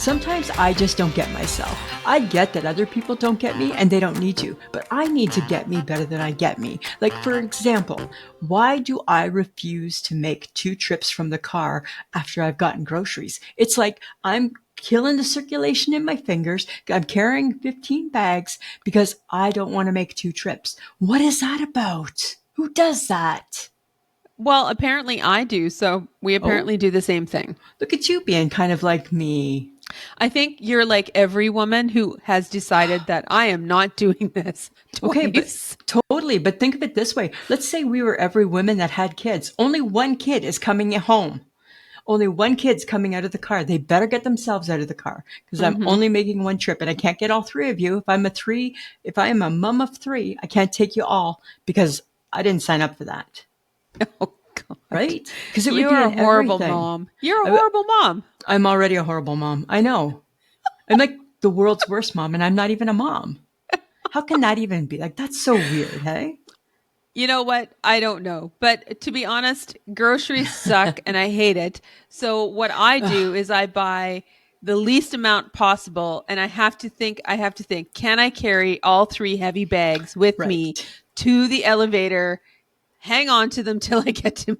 Sometimes I just don't get myself. I get that other people don't get me and they don't need to, but I need to get me better than I get me. Like, for example, why do I refuse to make 2 trips from the car after I've gotten groceries? It's like I'm killing the circulation in my fingers. I'm carrying 15 bags because I don't want to make 2 trips. What is that about? Who does that? Well, apparently I do. So we apparently do the same thing. Look at you being kind of like me. I think you're like every woman who has decided that I am not doing this twice. Okay, but totally. But think of it this way. Let's say we were every woman that had kids. Only one kid is coming home. Only one kid's coming out of the car. They better get themselves out of the car because I'm only making 1 trip and I can't get all 3 of you. If I am a mom of 3, I can't take you all because I didn't sign up for that. Oh, God. Right? Because it would You're be a horrible everything. mom. You're a horrible mom. I'm already a horrible mom. I know. I'm like the world's worst mom and I'm not even a mom. How can that even be? Like, that's so weird, hey? You know what? I don't know. But to be honest, groceries suck and I hate it. So what I do is I buy the least amount possible and I have to think, can I carry all 3 heavy bags with me to the elevator, hang on to them till I get to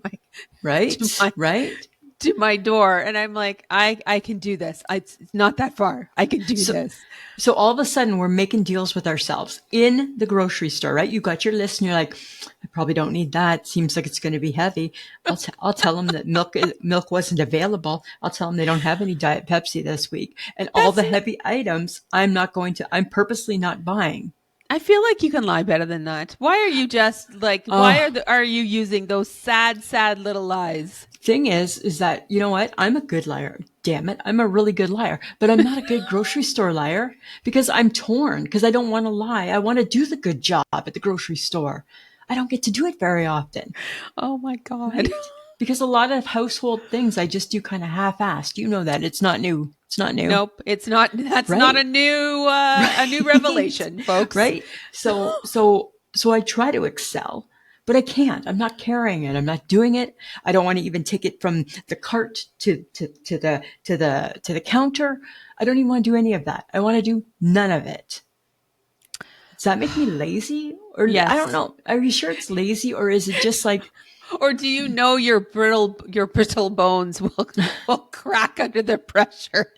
my door. And I'm like, I can do this. It's not that far. I can do this. So all of a sudden we're making deals with ourselves in the grocery store, right? You got your list and you're like, I probably don't need that. Seems like it's going to be heavy. I'll tell them that milk wasn't available. I'll tell them they don't have any Diet Pepsi this week. And all the heavy items I'm purposely not buying. I feel like you can lie better than that. Why are you just like, are you using those sad, sad little lies? Thing is that, you know what? I'm a good liar. Damn it. I'm a really good liar, but I'm not a good grocery store liar because I'm torn because I don't want to lie. I want to do the good job at the grocery store. I don't get to do it very often. Oh my God. Right? Because a lot of household things I just do kind of half-assed. You know that. It's not new. It's not new. Nope. It's not. That's not a new revelation, folks. Right. So I try to excel, but I can't. I'm not carrying it. I'm not doing it. I don't want to even take it from the cart to the counter. I don't even want to do any of that. I want to do none of it. Does that make me lazy? Or yes. I don't know. Are you sure it's lazy or is it just like, or do you know your brittle bones will crack under the pressure?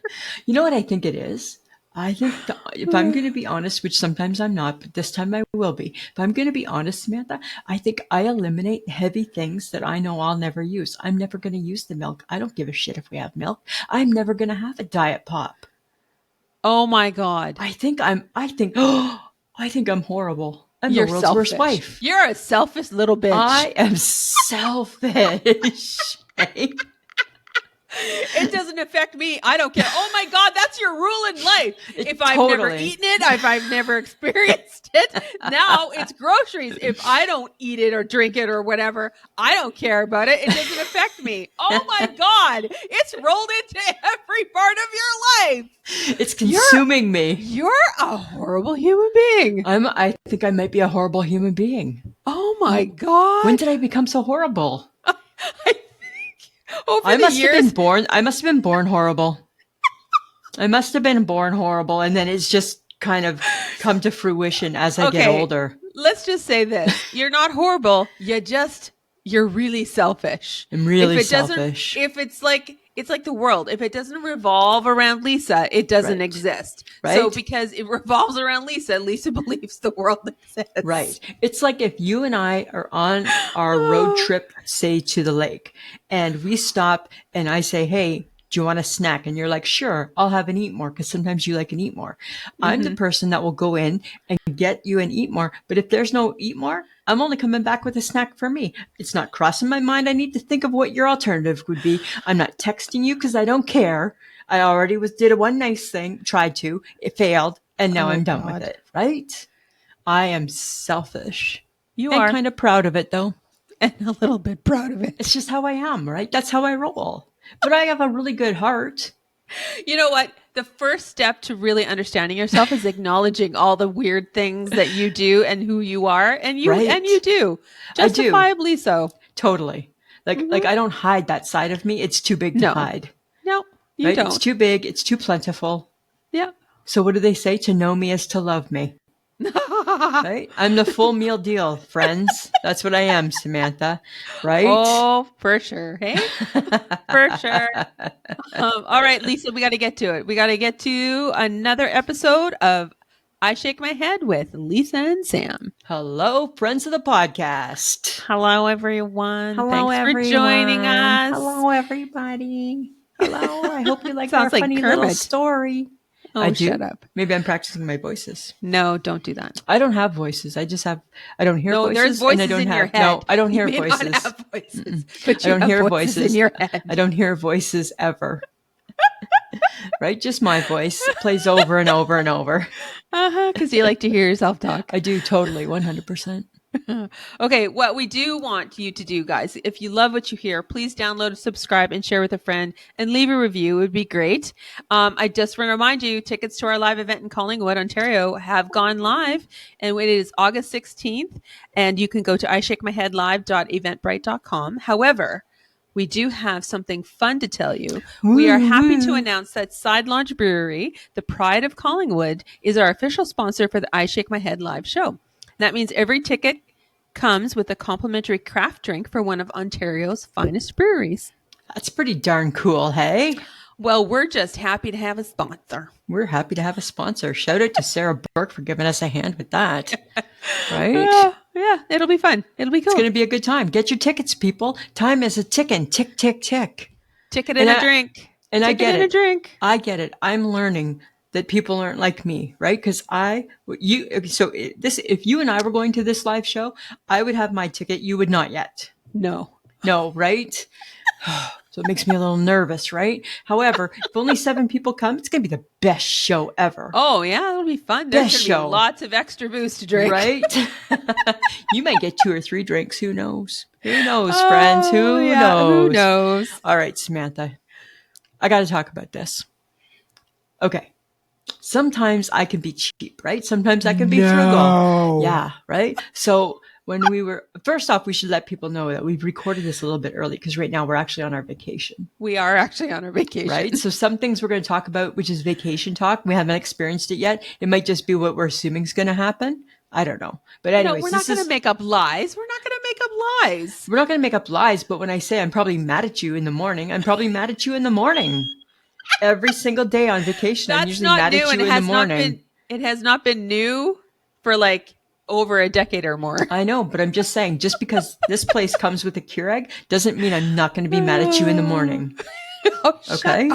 You know what I think it is? I think if I'm going to be honest, which sometimes I'm not, but this time I will be. If I'm going to be honest, Samantha, I think I eliminate heavy things that I know I'll never use. I'm never going to use the milk. I don't give a shit if we have milk. I'm never going to have a diet pop. Oh my God. I think I'm horrible. I'm You're the world's selfish. worst wife. You're a selfish little bitch. I am selfish. It doesn't affect me. I don't care. Oh my God, that's your rule in life. If I've never eaten it, if I've never experienced it, now it's groceries. If I don't eat it or drink it or whatever, I don't care about it. It doesn't affect me. Oh my God, it's rolled into every part of your life. It's consuming me. You're a horrible human being. I think I might be a horrible human being. Oh my God. When did I become so horrible? I must have been born horrible. I must have been born horrible, and then it's just kind of come to fruition as I get older. Let's just say this. You're not horrible. You're really selfish. I'm really selfish. If it's like the world. If it doesn't revolve around Lisa, it doesn't exist. Right. So because it revolves around Lisa, Lisa believes the world exists. Right. It's like if you and I are on our road trip, say to the lake, and we stop and I say, hey, do you want a snack? And you're like, sure, I'll have an eat more because sometimes you like an eat more. Mm-hmm. I'm the person that will go in and get you an eat more. But if there's no eat more, I'm only coming back with a snack for me. It's not crossing my mind. I need to think of what your alternative would be. I'm not texting you because I don't care. I already did a one nice thing, tried to, it failed, and now I'm done with it. Right? I am selfish. You are kind of proud of it though. And a little bit proud of it. It's just how I am, right? That's how I roll. But I have a really good heart. You know what? The first step to really understanding yourself is acknowledging all the weird things that you do and who you are. And you do. Justifiably so. Totally. Like I don't hide that side of me. It's too big to hide. No. You right? don't. It's too big. It's too plentiful. Yeah. So what do they say? To know me is to love me. Right? I'm the full meal deal, friends. That's what I am, Samantha. Right? Oh, for sure. Hey, for sure. All right, Lisa, we got to get to it. We got to get to another episode of I Shake My Head with Lisa and Sam. Hello, friends of the podcast. Hello, everyone. Hello, Thanks everyone. for joining us. Hello, everybody. Hello. I hope you liked our Sounds like funny little Kermit. story. Oh, I do? shut up. Maybe I'm practicing my voices. No, don't do that. I don't have voices. I just have, I don't hear No, voices. there's voices and I don't in have, your head. No, I don't You hear may voices. not have voices, but I you don't have hear voices voices in your head. I don't hear voices ever. Right? Just my voice plays over and over and over. Because you like to hear yourself talk. I do totally, 100%. Okay, what we do want you to do, guys, if you love what you hear, please download, subscribe, and share with a friend, and leave a review. It would be great. I just want to remind you, tickets to our live event in Collingwood, Ontario, have gone live, and it is August 16th, and you can go to ishakemyheadlive.eventbrite.com. However, we do have something fun to tell you. We are happy to announce that Side Launch Brewery, the pride of Collingwood, is our official sponsor for the I Shake My Head live show. That means every ticket comes with a complimentary craft drink for one of Ontario's finest breweries. That's pretty darn cool, hey? Well, we're just happy to have a sponsor. We're happy to have a sponsor. Shout out to Sarah Burke for giving us a hand with that. Right? Yeah, it'll be fun. It'll be cool. It's going to be a good time. Get your tickets, people. Time is a ticking. Tick, tick, tick. Ticket and a drink. And I get it. A drink. I get it. I'm learning that people aren't like me, right? Because if you and I were going to this live show, I would have my ticket. You would not yet. No, right? So it makes me a little nervous, right? However, if only 7 people come, it's going to be the best show ever. Oh, yeah, it'll be fun. There's going to be lots of extra booze to drink. Right? You might get 2 or 3 drinks. Who knows? Who knows, friends? Who knows? Who knows? All right, Samantha. I got to talk about this. Okay. Sometimes I can be cheap, right? Sometimes I can be frugal. Yeah, right? So first off, we should let people know that we've recorded this a little bit early because right now we're actually on our vacation. We are actually on our vacation. Right? So some things we're going to talk about, which is vacation talk. We haven't experienced it yet. It might just be what we're assuming is going to happen. I don't know. But anyways, we're not going to make up lies. We're not going to make up lies. We're not going to make up lies. But when I say I'm probably mad at you in the morning, I'm probably mad at you in the morning. Every single day on vacation, I'm usually mad at you in the morning. It has not been new for like over a decade or more. I know, but I'm just saying, just because this place comes with a Keurig doesn't mean I'm not going to be mad at you in the morning. Okay?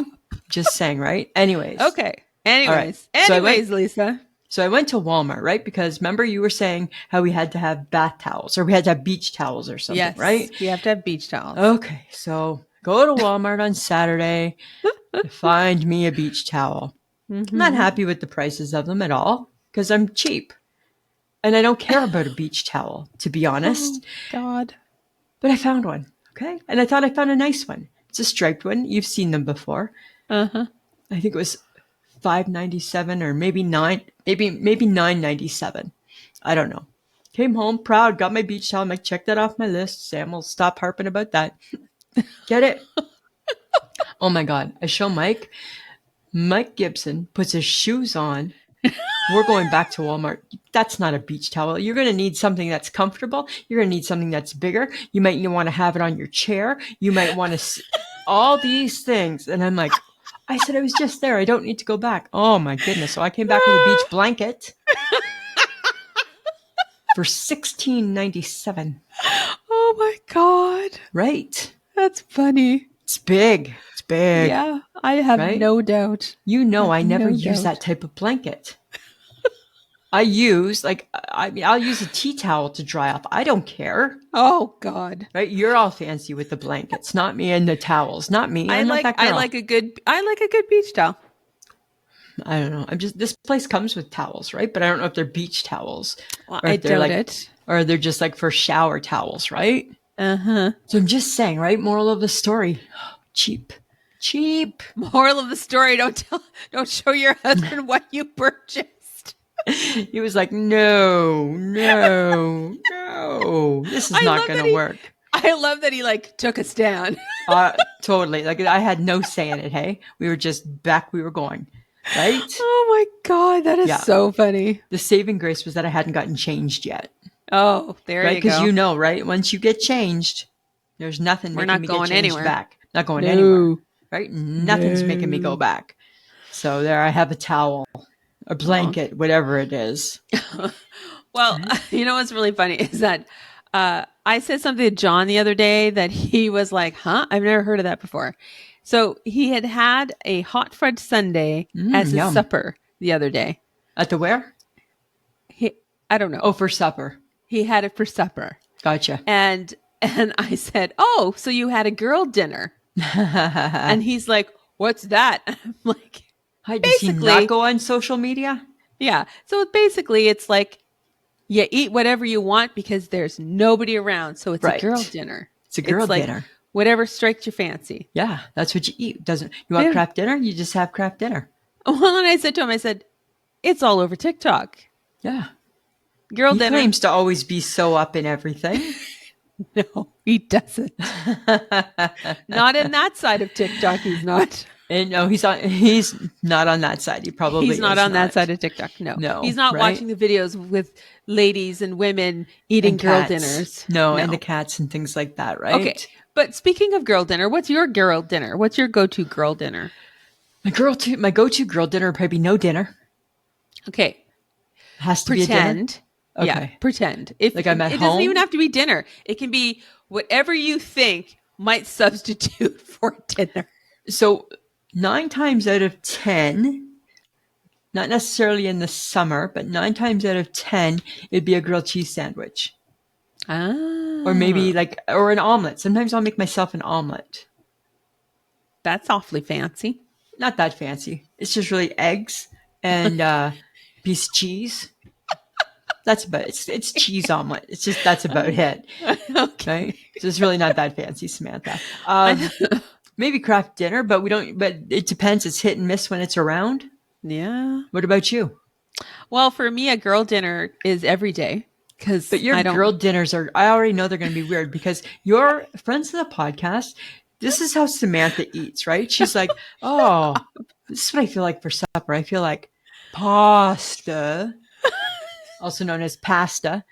Just saying, right? Anyways. Okay. Anyways, Lisa. So I went to Walmart, right? Because remember you were saying how we had to have bath towels or we had to have beach towels or something, right? We have to have beach towels. Okay. So go to Walmart on Saturday to find me a beach towel. Mm-hmm. I'm not happy with the prices of them at all because I'm cheap. And I don't care about a beach towel, to be honest. Oh, God. But I found one, okay? And I thought I found a nice one. It's a striped one. You've seen them before. Uh-huh. I think it was $5.97 or maybe $9.97. I don't know. Came home proud, got my beach towel. I'm like, check that off my list. Sam will stop harping about that. Get it? Oh my God. I show Mike. Mike Gibson puts his shoes on. We're going back to Walmart. That's not a beach towel. You're going to need something that's comfortable. You're going to need something that's bigger. You might want to have it on your chair. You might want to all these things. And I'm like, I said, I was just there. I don't need to go back. Oh my goodness. So I came back with a beach blanket for $16.97. Oh my God. Right. That's funny. It's big. It's big. Yeah. I have no doubt. You know, I never use that type of blanket. I'll use a tea towel to dry off. I don't care. Oh God. Right? You're all fancy with the blankets, not me and the towels. Not me. I like a good beach towel. I don't know. This place comes with towels, right? But I don't know if they're beach towels. Well, I doubt it. Or they're just like for shower towels, right? Uh-huh. So I'm just saying, right? Moral of the story. Cheap. Moral of the story, don't show your husband what you purchased. He was like, no, this is not going to work. I love that he like took a stand. Totally. Like I had no say in it. Hey, we were just back. We were going, right? Oh my God, that is Yeah. so funny. The saving grace was that I hadn't gotten changed yet, Oh, there right? you Because go. you know, right? Once you get changed, there's nothing We're making not me get going changed anywhere. back. Not going anywhere, No. right? Nothing's making me go No. back. So there, I have a towel, a Oh. blanket, whatever it is. Well, you know what's really funny is that I said something to John the other day that he was like, huh? I've never heard of that before. So he had a hot fudge sundae as his Yum. supper the other day. At the where? I don't know. Oh, for supper. He had it for supper. Gotcha. And I said, oh, so you had a girl dinner. And he's like, what's that? I'm like, Hi, does he not go on social media? Yeah. So basically it's like, you eat whatever you want because there's nobody around. So it's a girl dinner. It's a girl dinner. Whatever strikes your fancy. Yeah, that's what you eat. You want crap dinner? You just have crap dinner. Well, and I said to him, I said, it's all over TikTok. Yeah. Girl dinner. He claims to always be so up in everything. No, he doesn't. Not in that side of TikTok, he's not. And no, he's not on that side. He's not on that side of TikTok. No, he's not watching the videos with ladies and women eating girl dinners. No, and the cats and things like that, right? Okay, but speaking of girl dinner, what's your girl dinner? What's your go-to girl dinner? My go-to girl dinner would probably be no dinner. Okay, has to be a dinner. Okay. Yeah, pretend. If like I'm at home, it doesn't even have to be dinner. It can be whatever you think might substitute for dinner. So 9 times out of 10, not necessarily in the summer, but 9 times out of 10, it'd be a grilled cheese sandwich. Or maybe or an omelet. Sometimes I'll make myself an omelet. That's awfully fancy. Not that fancy. It's just really eggs and piece of cheese. That's about it. It's cheese omelet. That's about it. Okay. Right? So it's really not that fancy, Samantha. Maybe craft dinner, but it depends. It's hit and miss when it's around. Yeah. What about you? Well, for me, a girl dinner is every day. But your girl dinners I already know they're going to be weird because your friends of the podcast, this is how Samantha eats, right? She's like, oh, this is what I feel like for supper. I feel like pasta, also known as pasta.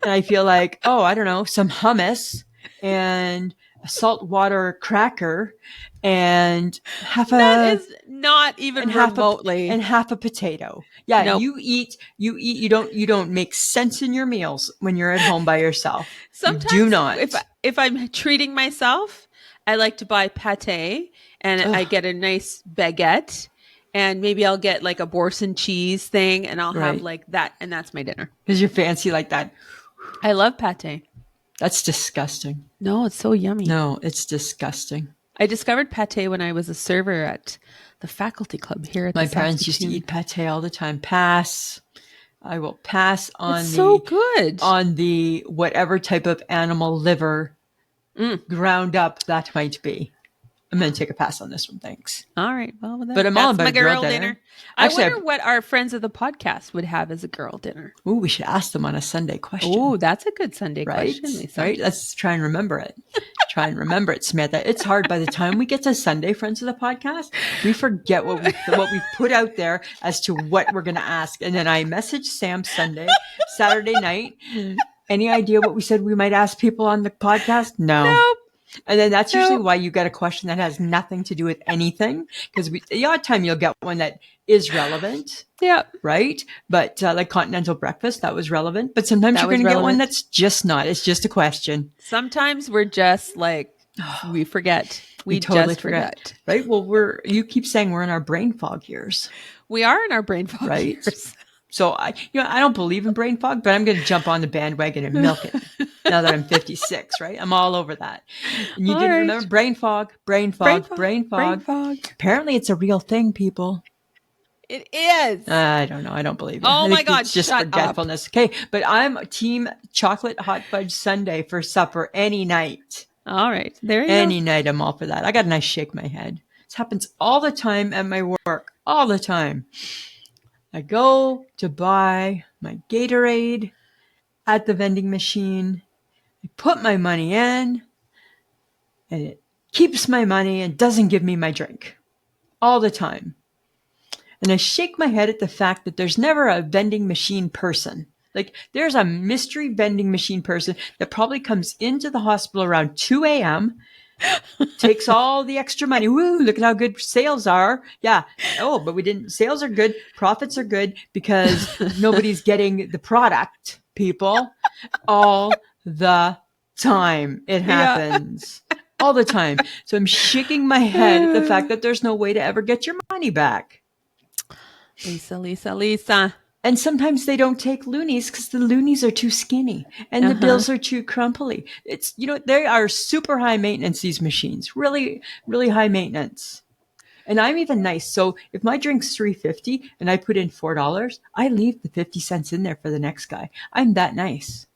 And I feel like, I don't know, some hummus and a saltwater cracker and that is not even remotely half a potato. Yeah, nope. You don't make sense in your meals when you're at home by yourself. Sometimes you do not. If I'm treating myself, I like to buy pate and I get a nice baguette and maybe I'll get like a Boursin cheese thing and I'll have like that and that's my dinner. Because you're fancy like that. I love pate. That's disgusting. No, it's so yummy. No, it's disgusting. I discovered pate when I was a server at the faculty club here at my parents used to eat pate all the time. I will pass on good on the whatever type of animal liver ground up that might be. I'm going to take a pass on this one. Thanks. All right. Well, but I'm all about my girl dinner. Actually, I wonder what our friends of the podcast would have as a girl dinner. Ooh, we should ask them on a Sunday question. Ooh, that's a good Sunday question, Lisa. Right? Let's try and remember it. Samantha. It's hard. By the time we get to Sunday, friends of the podcast, we forget what we put out there as to what we're going to ask. And then I message Sam Saturday night. Any idea what we said we might ask people on the podcast? No. Nope. And then that's usually why you get a question that has nothing to do with anything. Because the odd time you'll get one that is relevant. Yeah. Right? But like continental breakfast, that was relevant. But sometimes you're going to get one that's just not. It's just a question. Sometimes we're just like, we forget. We totally just forget. Right? Well, you keep saying we're in our brain fog years. We are in our brain fog years. So I don't believe in brain fog, but I'm going to jump on the bandwagon and milk it now that I'm 56, right? I'm all over that. And you didn't remember brain fog. Apparently it's a real thing, people. It is. I don't know. I don't believe it. Oh my God. It's just forgetfulness. Up. Okay. But I'm team chocolate hot fudge sundae for supper any night. All right. There you go. Any night. I'm all for that. I got a nice shake my head. This happens all the time at my work. All the time. I go to buy my Gatorade at the vending machine. I put my money in. and it keeps my money and doesn't give me my drink all the time. And I shake my head at the fact that there's never a vending machine person. Like, there's a mystery vending machine person that probably comes into the hospital around 2 a.m., takes all the extra money. Woo, look at how good sales are. Yeah. Oh, but sales are good. Profits are good because nobody's getting the product, people. All the time. It happens. Yeah. All the time. So I'm shaking my head at the fact that there's no way to ever get your money back. Lisa. And sometimes they don't take loonies because the loonies are too skinny and the bills are too crumply. It's, they are super high maintenance, these machines. Really, really high maintenance. And I'm even nice. So if my drink's $3.50 and I put in $4, I leave the 50 cents in there for the next guy. I'm that nice.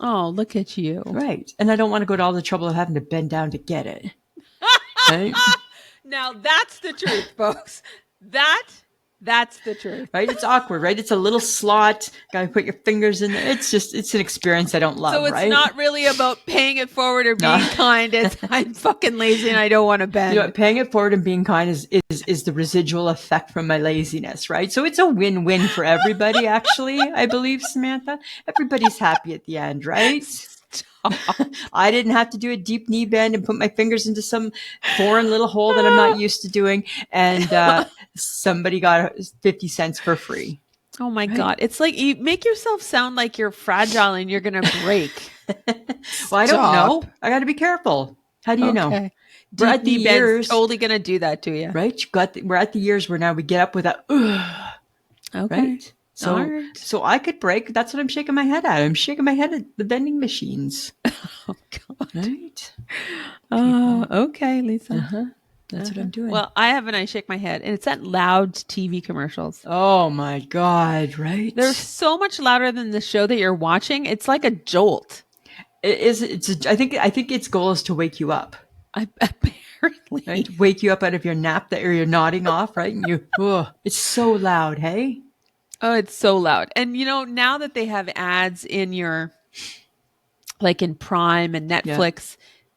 Oh, look at you. Right. And I don't want to go to all the trouble of having to bend down to get it. Right? Now that's the truth, folks. That's the truth. Right? It's awkward, right? It's a little slot. Got to put your fingers in there. It's an experience I don't love, so it's right? not really about paying it forward or being kind. It's I'm fucking lazy and I don't want to bend. Paying it forward and being kind is the residual effect from my laziness, right? So it's a win-win for everybody, actually, I believe, Samantha. Everybody's happy at the end, right? I didn't have to do a deep knee bend and put my fingers into some foreign little hole that I'm not used to doing. And somebody got 50 cents for free. Oh my God. It's like you make yourself sound like you're fragile and you're going to break. Well, I don't know. I got to be careful. How do you know? We're at the years. Totally going to do that to you. Right? We're at the years where now we get up with a, okay. Right? So I could break. That's what I'm shaking my head at. I'm shaking my head at the vending machines. Oh, God. Right? Oh, okay, Lisa. That's what I'm doing. Well, I have, and I shake my head, and it's at loud TV commercials. Oh my God! Right? They're so much louder than the show that you're watching. It's like a jolt. It is. I think its goal is to wake you up. Apparently, right? Wake you up out of your nap that you're nodding off, right? And it's so loud. Hey. Oh, it's so loud. And now that they have ads in your, like in Prime and Netflix,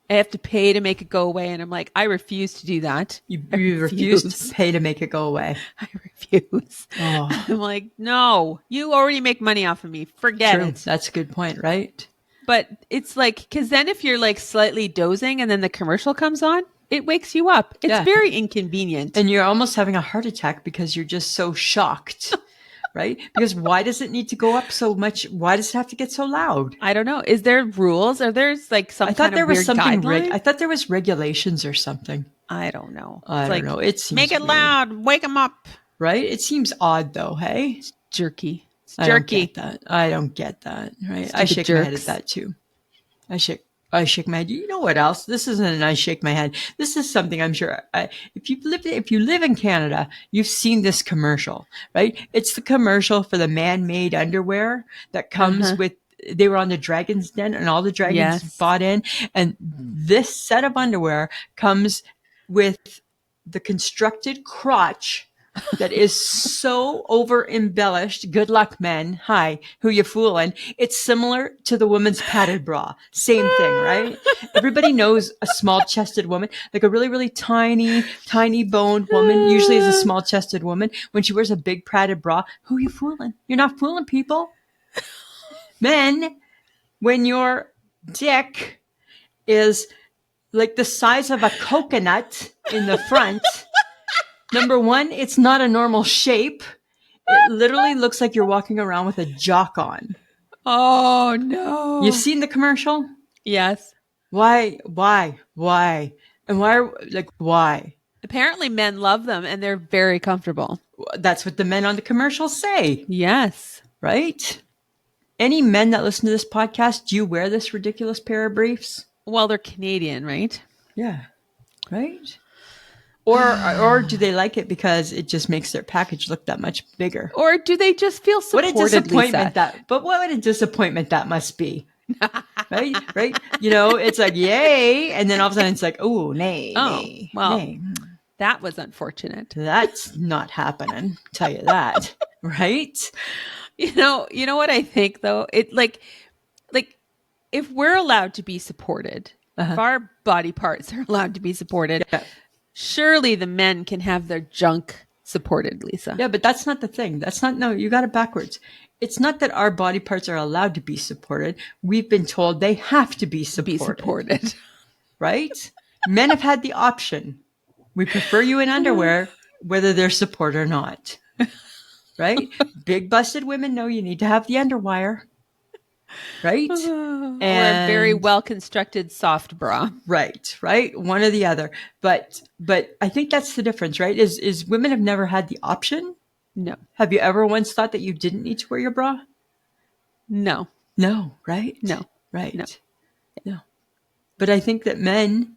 I have to pay to make it go away. And I'm like, I refuse to do that. You refuse to pay to make it go away. I refuse. Oh. I'm like, no, you already make money off of me. Forget it. That's a good point, right? But it's like, because then if you're like slightly dozing and then the commercial comes on, it wakes you up. It's very inconvenient. And you're almost having a heart attack because you're just so shocked. Right? Because why does it need to go up so much? Why does it have to get so loud? I don't know. Is there rules? Are there like some kind of weird guideline? I thought there was regulations or something. I don't know. I don't know. It seems make it weird. loud. Wake them up. Right? It seems odd though. Hey, it's jerky. It's jerky. I don't get that. Right? I shake my head at that too. I shake my head. You know what else? This isn't an I shake my head. This is something I'm sure if you live in Canada, you've seen this commercial, right? It's the commercial for the man-made underwear that comes with, they were on the Dragon's Den and all the dragons bought in. And this set of underwear comes with the constructed crotch that is so over embellished. Good luck, men. Hi, who you fooling? It's similar to the woman's padded bra. Same thing, right? Everybody knows a small chested woman, like a really, really tiny boned woman, usually is a small chested woman. When she wears a big padded bra, who you fooling? You're not fooling people. Men, when your dick is like the size of a coconut in the front, number one, it's not a normal shape. It literally looks like you're walking around with a jock on. Oh, no. You've seen the commercial? Yes. Why? And why? Apparently men love them and they're very comfortable. That's what the men on the commercial say. Yes. Right? Any men that listen to this podcast, do you wear this ridiculous pair of briefs? Well, they're Canadian, right? Yeah. Right? Or do they like it because it just makes their package look that much bigger? Or do they just feel supported? What a disappointment what a disappointment that must be. Right? It's like, yay. And then all of a sudden it's like, oh, nay. Well, nay. That was unfortunate. That's not happening. Tell you that. Right? You know what I think though? It like if we're allowed to be supported, if our body parts are allowed to be supported, Yeah. surely the men can have their junk supported, Lisa. Yeah, but that's not the thing. No, you got it backwards. It's not that our body parts are allowed to be supported. We've been told they have to be supported. Be supported. Right? Men have had the option. We prefer you in underwear, whether they're support or not. Right? Big busted women know you need to have the underwire. Right? Or a very well constructed soft bra. Right. One or the other. But I think that's the difference, right? Is women have never had the option. No. Have you ever once thought that you didn't need to wear your bra? No. No, right? No. Right. No. But I think that men,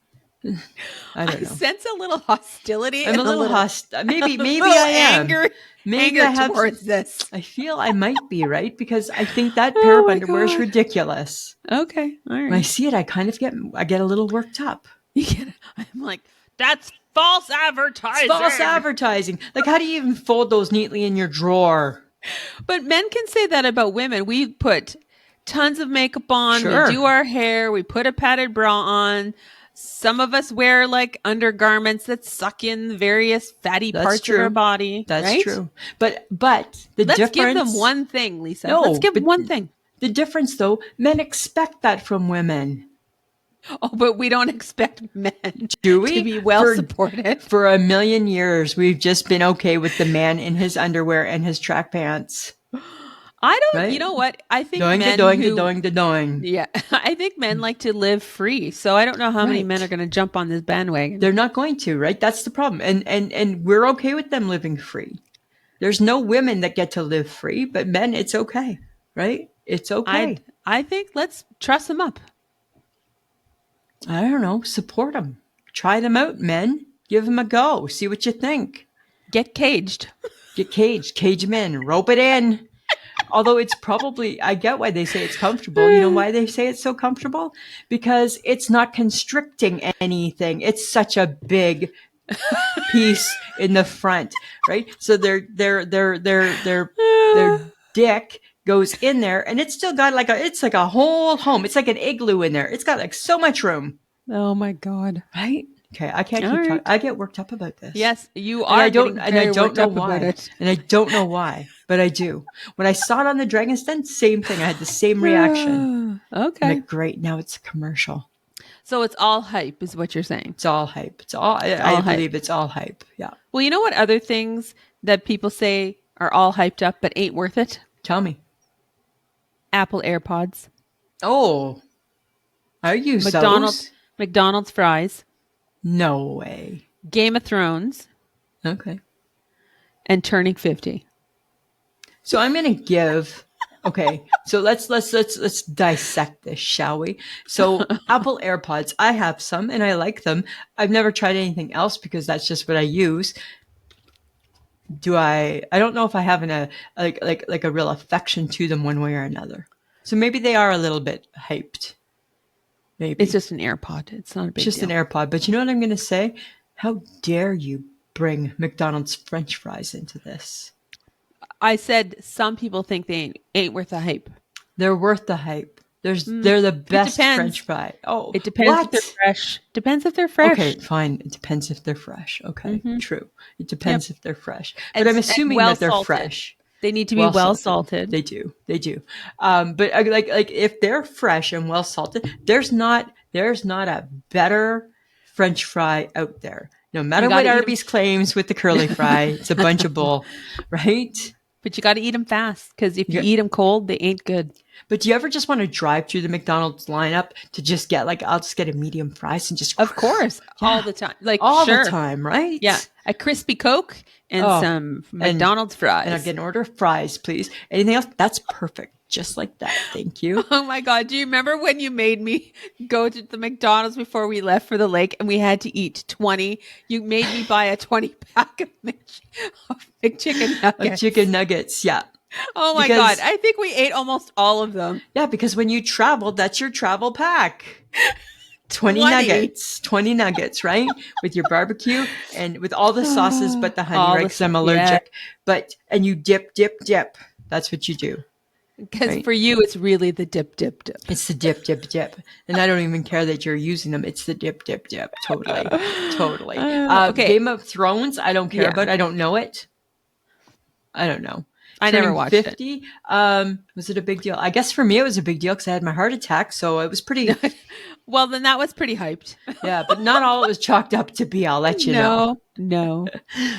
I don't know. Sense a little hostility. I'm a little hostile. Maybe I am. Anger, Maybe I have towards this. I feel I might be, right? Because I think that pair of underwear is God. ridiculous. Okay. All right. When I see it, I get a little worked up. I'm like, that's false advertising. It's false advertising. Like, how do you even fold those neatly in your drawer? But men can say that about women. We put tons of makeup on. Sure. We do our hair. We put a padded bra on. Some of us wear like undergarments that suck in the various fatty parts of our body. That's right? true. But the Let's difference. give them one thing, Lisa. No, let's give but one thing. The difference, though, men expect that from women. Oh, but we don't expect men Do we? to be well supported. For a million years, we've just been okay with the man in his underwear and his track pants. I don't, Right? You know what? I think Doing. Yeah, I think men like to live free. So I don't know how many men are going to jump on this bandwagon. They're not going to, right? That's the problem. And we're okay with them living free. There's no women that get to live free, but men, it's okay, right? It's okay. I think let's truss them up. I don't know. Support them. Try them out, men. Give them a go. See what you think. Get caged. Get caged. Cage them in. Rope it in. Although it's probably, I get why they say it's comfortable. You know why they say it's so comfortable? Because it's not constricting anything. It's such a big piece in the front, right? So their dick goes in there, and it's still got it's like a whole home. It's like an igloo in there. It's got like so much room. Oh my God! Right? Okay, I can't keep talking. I get worked up about this. Yes, you are. And I don't know why. And I don't know why, but I do. When I saw it on the Dragon's Den, same thing. I had the same reaction. Okay. I'm like, great. Now it's a commercial. So it's all hype, is what you're saying. It's all hype. I believe it's all hype. Yeah. Well, you know what other things that people say are all hyped up but ain't worth it? Tell me. Apple AirPods. Oh, I use those. McDonald's fries. No way. Game of Thrones. Okay. And turning 50. So I'm going to give. Okay. So let's dissect this, shall we? So Apple AirPods, I have some and I like them. I've never tried anything else because that's just what I use. I don't know if I have a real affection to them one way or another. So maybe they are a little bit hyped. Maybe. It's just an AirPod. It's not a big deal. It's just an AirPod. But you know what I'm going to say? How dare you bring McDonald's French fries into this? I said some people think they ain't worth the hype. They're worth the hype. They're the best French fry. Oh, it depends if they're fresh. Depends if they're fresh. Okay, fine. It depends if they're fresh. Okay, True. It depends if they're fresh. But I'm assuming that they're fresh. They need to be well salted. They do. But like if they're fresh and well salted, there's not a better French fry out there. No matter what Arby's claims with the curly fry, it's a bunch of bull, right? But you got to eat them fast because if you eat them cold, they ain't good. But do you ever just want to drive through the McDonald's lineup to just get I'll just get a medium fries and just... Of course. Yeah. All the time. All the time, right? Yeah. A crispy Coke and some McDonald's fries. And I'll get an order of fries, please. Anything else? That's perfect. Just like that. Thank you. Oh my God. Do you remember when you made me go to the McDonald's before we left for the lake and we had to eat 20? You made me buy a 20 pack of McChicken nuggets. Of chicken nuggets, yeah. Oh my God. I think we ate almost all of them. Yeah, because when you travel, that's your travel pack. 20 nuggets, right? With your barbecue and with all the sauces but the honey, right? Because I'm allergic. Yeah. And you dip. That's what you do. Because Right. for you, it's really the dip, dip, dip. It's the dip, dip, dip. And I don't even care that you're using them. It's the dip, dip, dip. Totally. Totally. Okay. Game of Thrones, I don't care Yeah. about. I don't know it. I don't know. I never Turning watched 50, was it a big deal? I guess for me, it was a big deal because I had my heart attack. So it was pretty, Well, then that was pretty hyped. yeah, but not all it was chalked up to be. I'll let you know. No,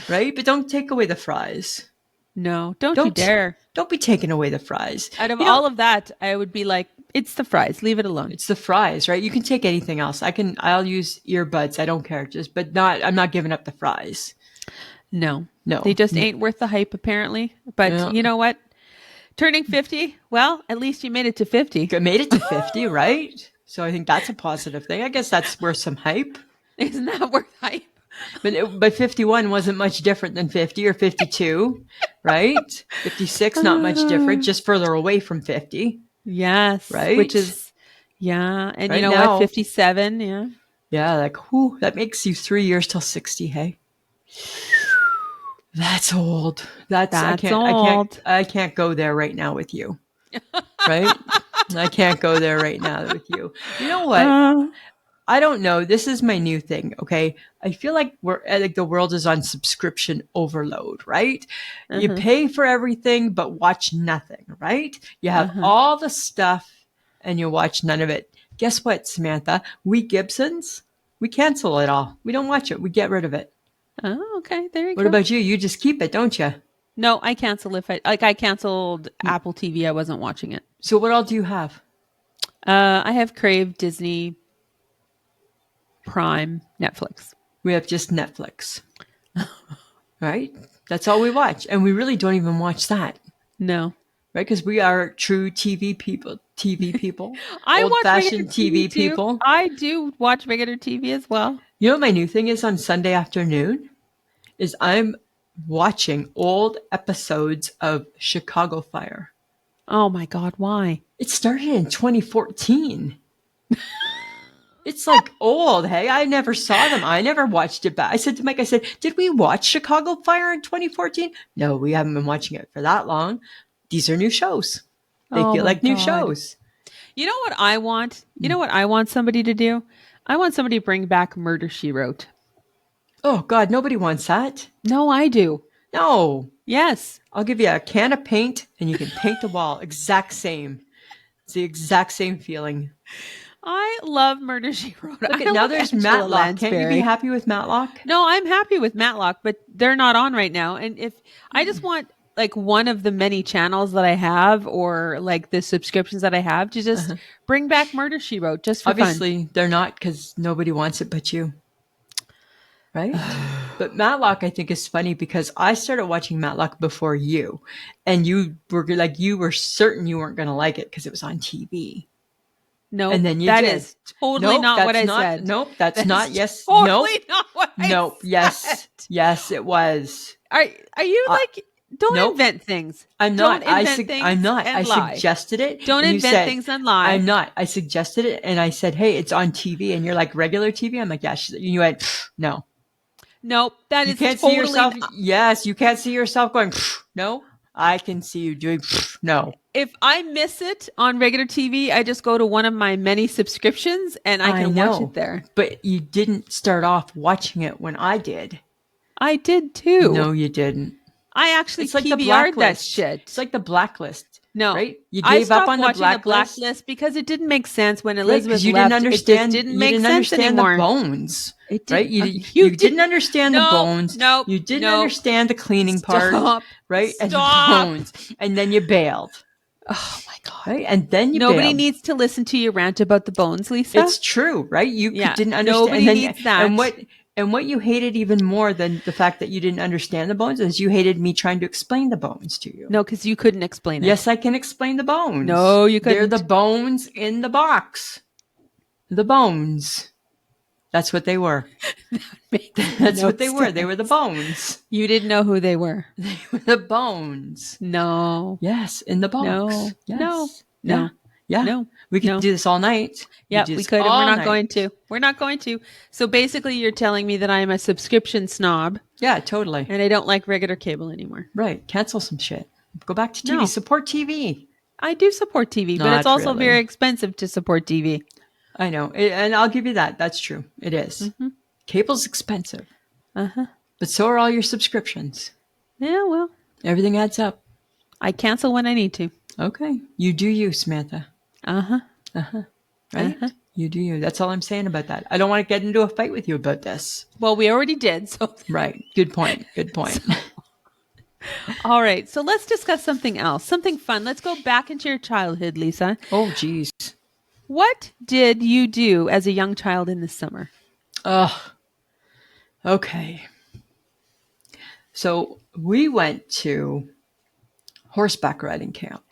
Right. But don't take away the fries. no. Don't you Don't, dare. don't be taking away the fries. Out of You know, all of that, I would be like, it's the fries. Leave it alone. it's the fries, right? You can take anything else. I'll use earbuds. I don't care. I'm not giving up the fries. No. No. They just ain't worth the hype, apparently. But Yeah. you know what? Turning 50, well, at least you made it to 50. I made it to 50, right? So I think that's a positive thing. I guess that's worth some hype. Isn't that worth hype? But 51 wasn't much different than 50 or 52, right? 56, not much different, just further away from 50. Yes. Right? Which is, yeah. And Right you know now- what? 57, yeah. Yeah, like, whew, that makes you 3 years till 60, hey? That's old. That's I old. I can't go there right now with you. Right? I can't go there right now with you. You know what? I don't know. This is my new thing. Okay. I feel like the world is on subscription overload, right? You pay for everything, but watch nothing, right? You have all the stuff and you watch none of it. Guess what, Samantha? We Gibsons, we cancel it all. We don't watch it. We get rid of it. Oh, okay. There you go. What about you? You just keep it, don't you? No, I cancel I canceled Apple TV. I wasn't watching it. So what all do you have? I have Crave, Disney, Prime, Netflix. We have just Netflix. Right? That's all we watch. And we really don't even watch that. No. Right? Because we are true TV people. I watch Old-fashioned regular TV too. people. I do watch regular TV as well. You know what my new thing is on Sunday afternoon? Is I'm watching old episodes of Chicago Fire. Oh my God, why? It started in 2014. It's like old, hey? I never saw them. I never watched it back. I said to Mike, did we watch Chicago Fire in 2014? No, we haven't been watching it for that long. These are new shows. They Oh feel my like new God. shows. You know what I want? You know what I want somebody to do? I want somebody to bring back Murder, She Wrote. Oh, God, nobody wants that. No, I do. No. Yes. I'll give you a can of paint and you can paint the wall. Exact same. It's the exact same feeling. I love Murder, She Wrote. Look at now there's Matlock. Can't you be happy with Matlock? No, I'm happy with Matlock, but they're not on right now. And if I just want like one of the many channels that I have or like the subscriptions that I have to just bring back Murder, She Wrote just for Obviously, they're not because nobody wants it but you. Right? But Matlock, I think, is funny because I started watching Matlock before you. And you were certain you weren't going to like it because it was on TV. No, and then you that did. is totally not what I said. Nope, that's not. Yes, totally not what I nope. said. Yes, it was. Are you like? Don't nope. invent things. I'm not. Don't invent things I'm not. and I lie. suggested it. Don't and you invent said, things and lie. I'm not. I suggested it, and I said, "Hey, it's on TV," and you're like, "Regular TV?" I'm like, "Yeah." You went, "No." Nope, that You is can't totally see yourself. not. Yes, you can't see yourself going. No, I can see you doing. No. If I miss it on regular TV, I just go to one of my many subscriptions and I can watch it there. But you didn't start off watching it when I did. I did too. No, you didn't. I actually It's like the PVR'd that blacklist. shit. It's like the blacklist. No, right? You I gave up stopped on the watching blacklist because it didn't make sense when right? Elizabeth You left. didn't understand. It just didn't You make didn't sense understand anymore. the bones. It did, right? You didn't understand the bones. Nope. You didn't understand the cleaning part. Right? Stop. And the bones. And then you bailed. Oh my God. Right? And then you Nobody bailed. needs to listen to you rant about the bones, Lisa. It's true, right? You didn't understand. Nobody needs that. And what you hated even more than the fact that you didn't understand the bones is you hated me trying to explain the bones to you. No, because you couldn't explain it. Yes, I can explain the bones. No, you couldn't. They're the bones in the box. The bones. That's what they were. That's what they were. They were the bones. You didn't know who they were. They were the bones. No. Yes, in the box. No. Yes. No. Yeah. No. Yeah. No. We could No. do this all night. Yeah, we could, and we're not night. going to. We're not going to. So basically, you're telling me that I'm a subscription snob Yeah, totally. and I don't like regular cable anymore. Right. Cancel some shit. Go back to TV. No. Support TV. I do support TV, but it's Not also really. very expensive to support TV. I know. And I'll give you that. That's true. It is. Mm-hmm. Cable's expensive. Uh-huh. But so are all your subscriptions. Yeah, well, Everything adds up. I cancel when I need to. Okay. You do you, Samantha. Uh-huh. Right? Uh-huh. You do you. That's all I'm saying about that. I don't want to get into a fight with you about this. Well, we already did. So, Right. Good point. Good point. all right. So let's discuss something else, something fun. Let's go back into your childhood, Lisa. Oh, geez. What did you do as a young child in the summer? Oh, okay. So we went to horseback riding camp.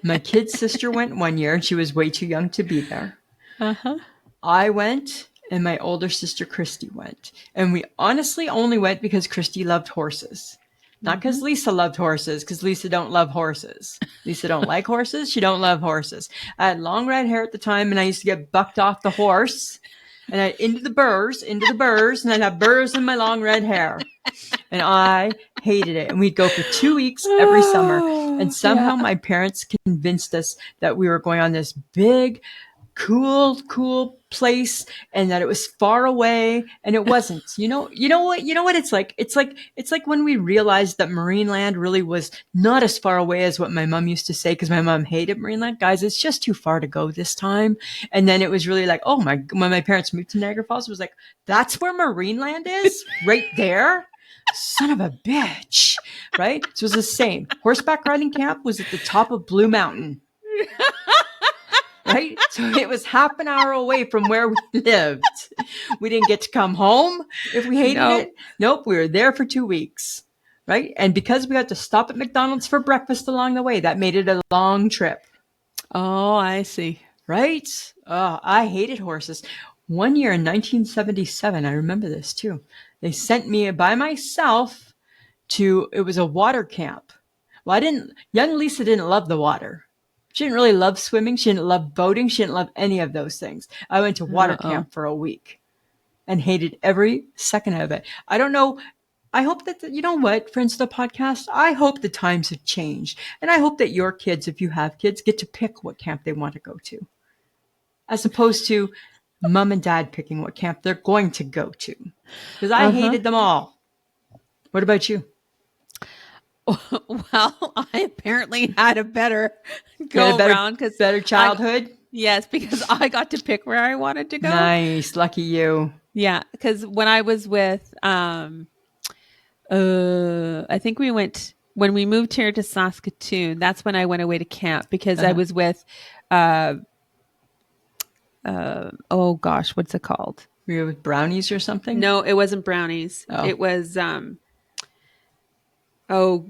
My kid's sister went one year and she was way too young to be there. Uh-huh. I went and my older sister Christy went. And we honestly only went because Christy loved horses. Not because Lisa loved horses, because Lisa don't love horses. Lisa don't like horses. She don't love horses. I had long red hair at the time and I used to get bucked off the horse and into the burrs, and I'd have burrs in my long red hair. And I hated it. And we'd go for 2 weeks every summer. And somehow my parents convinced us that we were going on this big, cool place and that it was far away, and it wasn't. You know what it's like? It's like when we realized that Marineland really was not as far away as what my mom used to say, because my mom hated Marineland. Guys, it's just too far to go this time. And then it was really like, when my parents moved to Niagara Falls, it was like, that's where Marineland is? Right there? Son of a bitch. Right? So it was the same. Horseback riding camp was at the top of Blue Mountain. Right? So it was half an hour away from where we lived. We didn't get to come home if we hated it. Nope. We were there for 2 weeks. Right? And because we had to stop at McDonald's for breakfast along the way, that made it a long trip. Oh, I see. Right? Oh, I hated horses. One year in 1977, I remember this too. They sent me by myself it was a water camp. Well, young Lisa didn't love the water. She didn't really love swimming. She didn't love boating. She didn't love any of those things. I went to water camp for a week and hated every second of it. I don't know. I hope that, you know what, friends of the podcast, I hope the times have changed. And I hope that your kids, if you have kids, get to pick what camp they want to go to, as opposed to mom and dad picking what camp they're going to go to. Because I hated them all. What about you? Well, I apparently had a better around, because better childhood. Yes, because I got to pick where I wanted to go. Nice, lucky you. Yeah, because when I was with, I think when we moved here to Saskatoon. That's when I went away to camp, because I was with, oh gosh, what's it called? Were you with Brownies or something? No, it wasn't Brownies. Oh. It was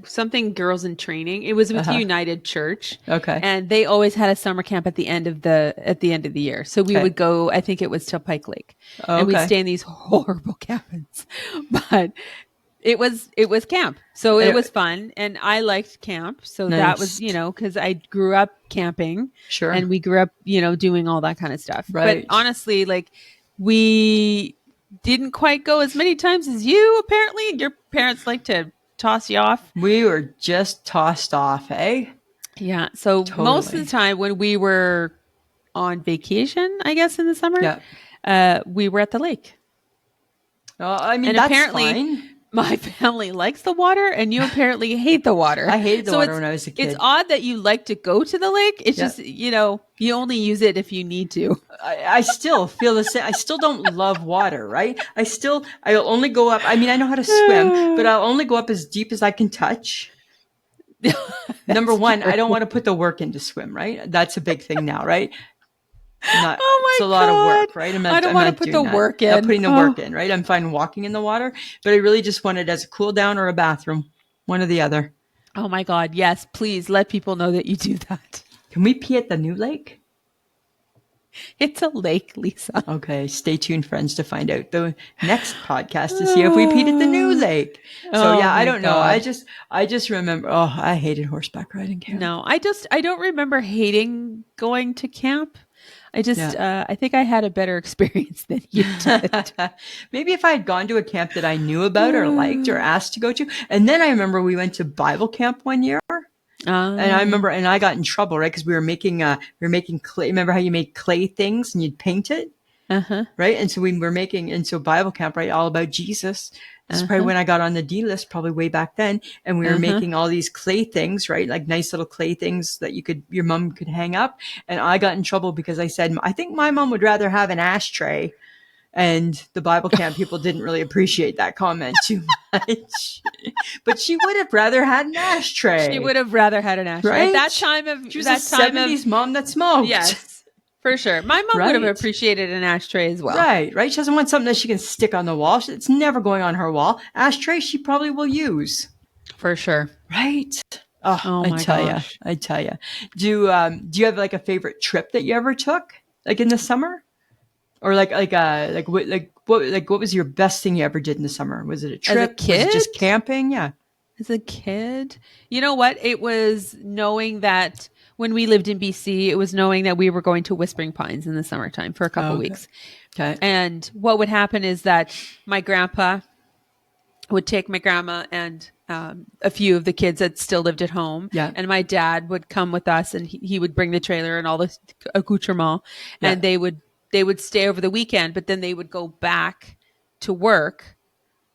something Girls in Training. It was with United Church. Okay. And they always had a summer camp at the end of the year. So we would go, I think it was till Pike Lake. And we'd stay in these horrible cabins. But it was camp. So it was fun, and I liked camp. So that was, because I grew up camping. Sure. And we grew up, doing all that kind of stuff. Right. But honestly, like, we didn't quite go as many times as you, apparently. Your parents like to toss you off. We were just tossed off, eh? Yeah. So Totally. Most of the time when we were on vacation, I guess in the summer, we were at the lake. I mean, and that's apparently fine. My family likes the water, and you apparently hate the water. I hated the water when I was a kid. It's odd that you like to go to the lake. It's just, you only use it if you need to. I still feel the same. I still don't love water, right? I'll only go up. I mean, I know how to swim, but I'll only go up as deep as I can touch. Number one, I don't want to put the work in to swim, right? That's a big thing now, right? It's a lot of work, right? I don't want to put the work in. Not putting the work in, right? I'm fine walking in the water, but I really just want it as a cool down or a bathroom, one or the other. Oh my God. Yes. Please let people know that you do that. Can we pee at the new lake? It's a lake, Lisa. Okay. Stay tuned, friends, to find out the next podcast to see if we peed at the new lake. So I don't know. I just remember, I hated horseback riding camp. No, I don't remember hating going to camp. I think I had a better experience than you did. Maybe if I had gone to a camp that I knew about or liked or asked to go to. And then I remember we went to Bible camp one year. And I remember, and I got in trouble, right? Because we were making clay. Remember how you made clay things and you'd paint it? Right. And so we were making, and so Bible camp, right? All about Jesus. This is probably when I got on the D list, probably way back then. And we were making all these clay things, right? Like nice little clay things that your mom could hang up. And I got in trouble because I said, I think my mom would rather have an ashtray. And the Bible camp people didn't really appreciate that comment too much. But she would have rather had an ashtray. She would have rather had an ashtray. Right? At that time of she was a 70s mom that smoked. Yes, for sure. My mom would have appreciated an ashtray as well. Right. She doesn't want something that she can stick on the wall. It's never going on her wall. Ashtray she probably will use. For sure. Right. Oh I tell you. Do you have like a favorite trip that you ever took, like in the summer? Or what was your best thing you ever did in the summer? Was it a trip? As a kid? Was it just camping? Yeah. As a kid, you know what? It was knowing that when we lived in BC, it was knowing that we were going to Whispering Pines in the summertime for a couple weeks. Okay. And what would happen is that my grandpa would take my grandma and a few of the kids that still lived at home. Yeah. And my dad would come with us, and he would bring the trailer and all the accoutrement, and they would stay over the weekend, but then they would go back to work.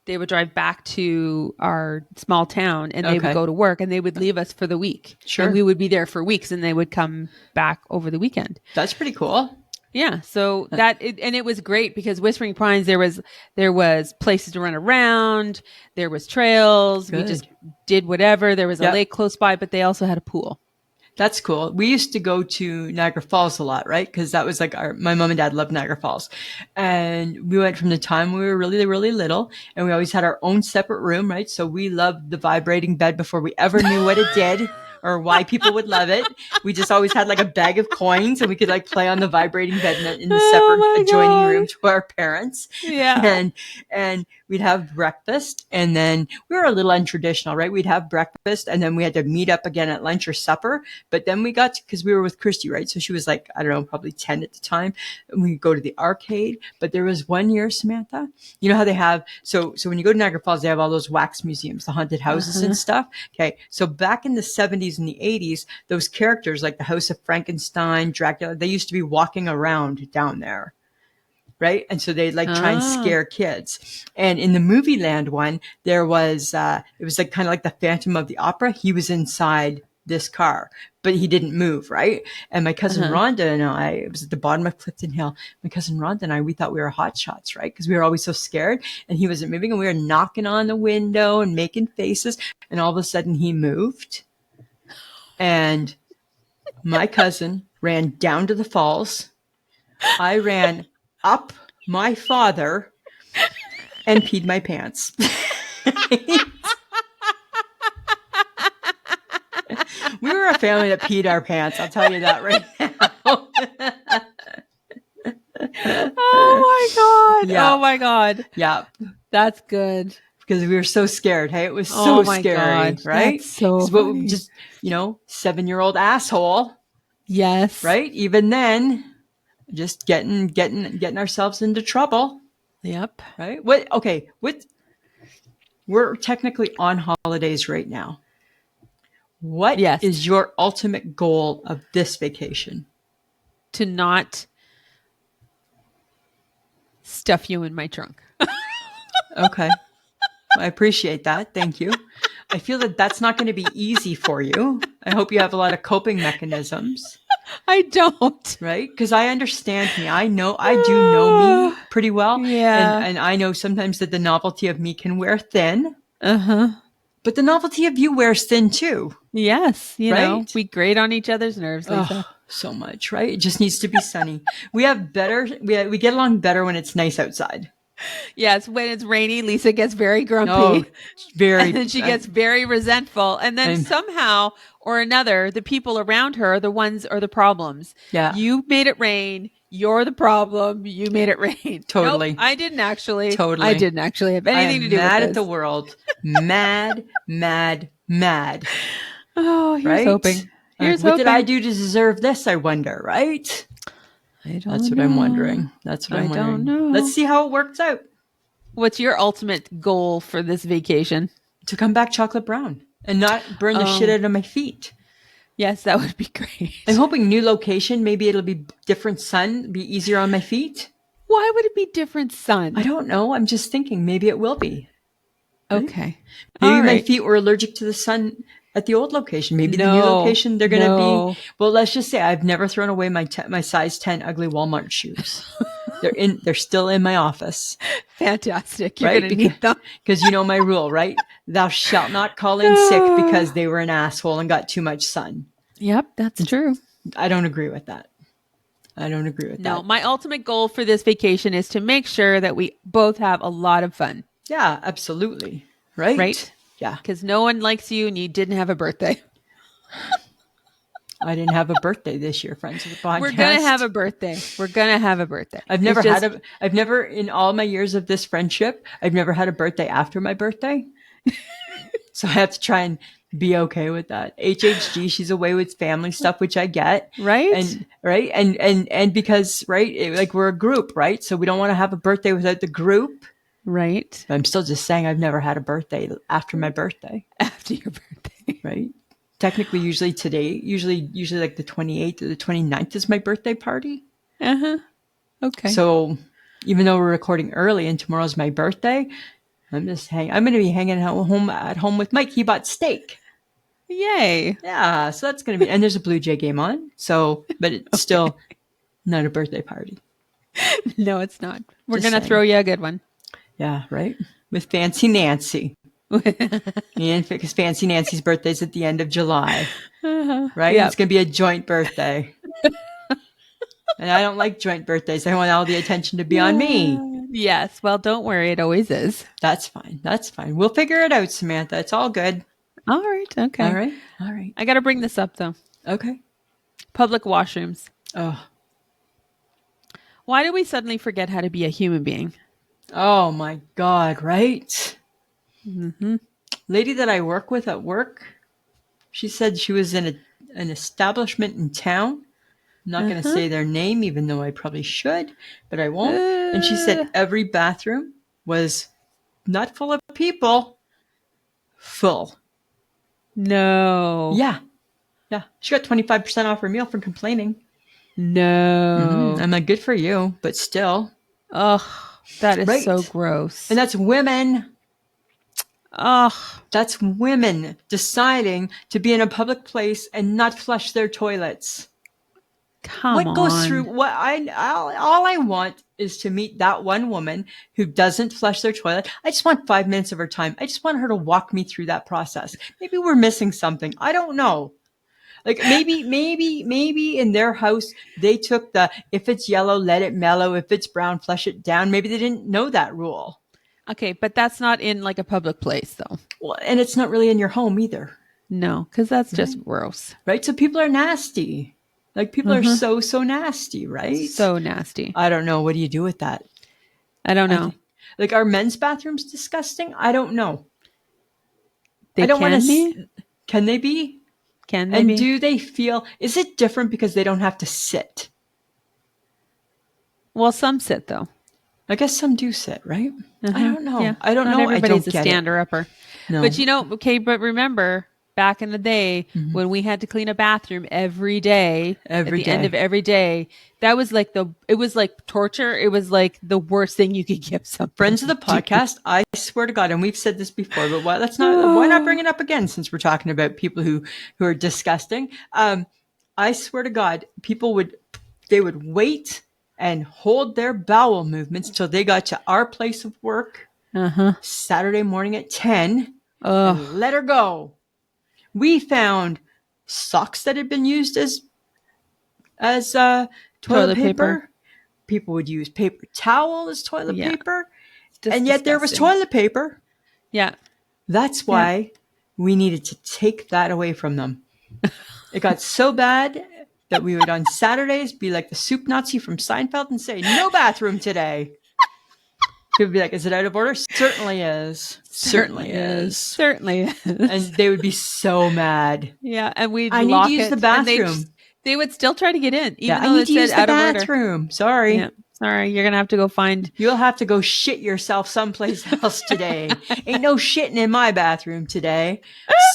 They would drive back to our small town, and they would go to work, and they would leave us for the week. Sure. And we would be there for weeks, and they would come back over the weekend. That's pretty cool. Yeah. So it was great because Whispering Pines, there was places to run around. There was trails. Good. We just did whatever. There was a lake close by, but they also had a pool. That's cool. We used to go to Niagara Falls a lot, right? Because that was like my mom and dad loved Niagara Falls. And we went from the time we were really, really little, and we always had our own separate room, right? So we loved the vibrating bed before we ever knew what it did or why people would love it. We just always had like a bag of coins, and we could like play on the vibrating bed in the separate adjoining room to our parents. Yeah. And we'd have breakfast, and then we were a little untraditional, right? We'd have breakfast, and then we had to meet up again at lunch or supper. But then we got to, because we were with Christy, right? So she was like, I don't know, probably 10 at the time. And we'd go to the arcade. But there was one year, Samantha, you know how they have, so when you go to Niagara Falls, they have all those wax museums, the haunted houses and stuff. Okay. So back in the 70s and the 80s, those characters like the House of Frankenstein, Dracula, they used to be walking around down there. Right. And so they'd like try and scare kids. And in the Movie Land one, there was, it was like kind of like the Phantom of the Opera. He was inside this car, but he didn't move. Right. And my cousin Rhonda and I, it was at the bottom of Clifton Hill. My cousin Rhonda and I, we thought we were hot shots, right? Because we were always so scared, and he wasn't moving, and we were knocking on the window and making faces. And all of a sudden he moved, and my cousin ran down to the falls. I ran up my father and peed my pants. We were a family that peed our pants. I'll tell you that right now. Oh my God. Yeah. Oh my God. Yeah. That's good. Because we were so scared. Hey, it was so scary, God. right? That's so funny. Just, 7-year-old asshole. Yes. Right? Even then, just getting ourselves into trouble. Yep. Right? We're technically on holidays right now. What is your ultimate goal of this vacation? To not stuff you in my trunk. Okay. I appreciate that. Thank you. I feel that that's not going to be easy for you. I hope you have a lot of coping mechanisms. I don't. Right? Because I understand me. I do know me pretty well. Yeah. And I know sometimes that the novelty of me can wear thin. Uh-huh. But the novelty of you wears thin too. Yes. You know, we grate on each other's nerves, Lisa. Oh, so much, right? It just needs to be sunny. We get along better when it's nice outside. Yes, when it's rainy, Lisa gets very grumpy. Oh, very. And then she gets very resentful. And then somehow or another, the people around her are the ones are the problems. Yeah. You made it rain. You're the problem. You made it rain. Totally. Nope, I didn't actually. Totally. I didn't actually have anything to do with this. Mad at the world. Mad, mad, mad. Oh, here's right? hoping. What did I do to deserve this, I wonder, right? That's what I'm wondering. That's what I'm wondering. I don't know. Let's see how it works out. What's your ultimate goal for this vacation? To come back chocolate brown and not burn the shit out of my feet. Yes, that would be great. I'm hoping new location. Maybe it'll be different sun, be easier on my feet. Why would it be different sun? I don't know. I'm just thinking maybe it will be. Okay. Maybe All my right. feet were allergic to the sun at the old location. Maybe the new No. location, they're going to No. be, well, let's just say I've never thrown away my size 10 ugly Walmart shoes. They're still in my office. Fantastic. You're Right? going to need them. Because you know my rule, right? Thou shalt not call in sick because they were an asshole and got too much sun. Yep, that's true. I don't agree with that. I don't agree with that. No, my ultimate goal for this vacation is to make sure that we both have a lot of fun. Yeah, absolutely. Right? Right? Yeah. Because no one likes you and you didn't have a birthday. I didn't have a birthday this year, friends of the podcast. We're going to have a birthday. We're going to have a birthday. I've never, in all my years of this friendship, I've never had a birthday after my birthday. So I have to try and be okay with that. HHG, she's away with family stuff, which I get. Right? And because, like we're a group, right? So we don't want to have a birthday without the group. Right. But I'm still just saying I've never had a birthday after my birthday. After your birthday. Right? Technically, usually like the 28th or the 29th is my birthday party. Uh-huh. Okay. So even though we're recording early and tomorrow's my birthday, I'm going to be hanging at home with Mike. He bought steak. Yay. Yeah. So that's going to be, and there's a Blue Jay game on. So, but it's still not a birthday party. No, it's not. We're Just going to saying. throw you a good one. Yeah. Right. With Fancy Nancy. And because Fancy Nancy's birthday is at the end of July. Right. Yep. It's going to be a joint birthday. And I don't like joint birthdays. I want all the attention to be on me. Yes. Well, don't worry. It always is. That's fine. That's fine. We'll figure it out, Samantha. It's all good. All right. Okay. All right. All right. I got to bring this up, though. Okay. Public washrooms. Oh. Why do we suddenly forget how to be a human being? Oh my God. Right. Mm-hmm. Lady that I work with at work, she said she was in an establishment in town. I'm not going to say their name, even though I probably should, but I won't. And she said every bathroom was not full of people, full. No. Yeah. Yeah. She got 25% off her meal for complaining. No. I'm like, good for you, but still. Ugh. That is Right. so gross. And that's women. Ugh. That's women deciding to be in a public place and not flush their toilets. Come What on. goes through all I want is to meet that one woman who doesn't flush their toilet. I just want 5 minutes of her time. I just want her to walk me through that process. Maybe we're missing something. I don't know. Like maybe in their house, they took if it's yellow, let it mellow. If it's brown, flush it down. Maybe they didn't know that rule. Okay, but that's not in like a public place, though. Well, and it's not really in your home either. No, because that's just gross. Right? So people are nasty. Like people are so nasty, right? So nasty. I don't know. What do you do with that? I don't know. Like, are men's bathrooms disgusting? I don't know. They I don't want to. be? Can they be? Can they And be? do they feel? Is it different because they don't have to sit? Well, some sit though. I guess some do sit, right? I don't know. Yeah. I don't Not know. everybody's I don't a get stander upper. No. But but remember back in the day when we had to clean a bathroom every day, at the end of every day, that was like it was like torture. It was like the worst thing you could give some Friends of the podcast, I swear to God, and we've said this before, but why not bring it up again since we're talking about people who are disgusting? I swear to God, they would wait and hold their bowel movements till they got to our place of work Saturday morning at 10 and let her go. We found socks that had been used as toilet paper. People would use paper towel as toilet paper. And yet there was toilet paper. Yeah. That's why we needed to take that away from them. It got so bad that we would on Saturdays be like the soup Nazi from Seinfeld and say, no bathroom today. People would be like, is it out of order? Certainly is. Certainly is. Certainly is. And they would be so mad. Yeah. And we'd I need to use the bathroom. They would still try to get in, even I though need it to said use the out of order. bathroom. Sorry. Yeah. Sorry, you're gonna have to go find. You'll have to go shit yourself someplace else today. Ain't no shitting in my bathroom today.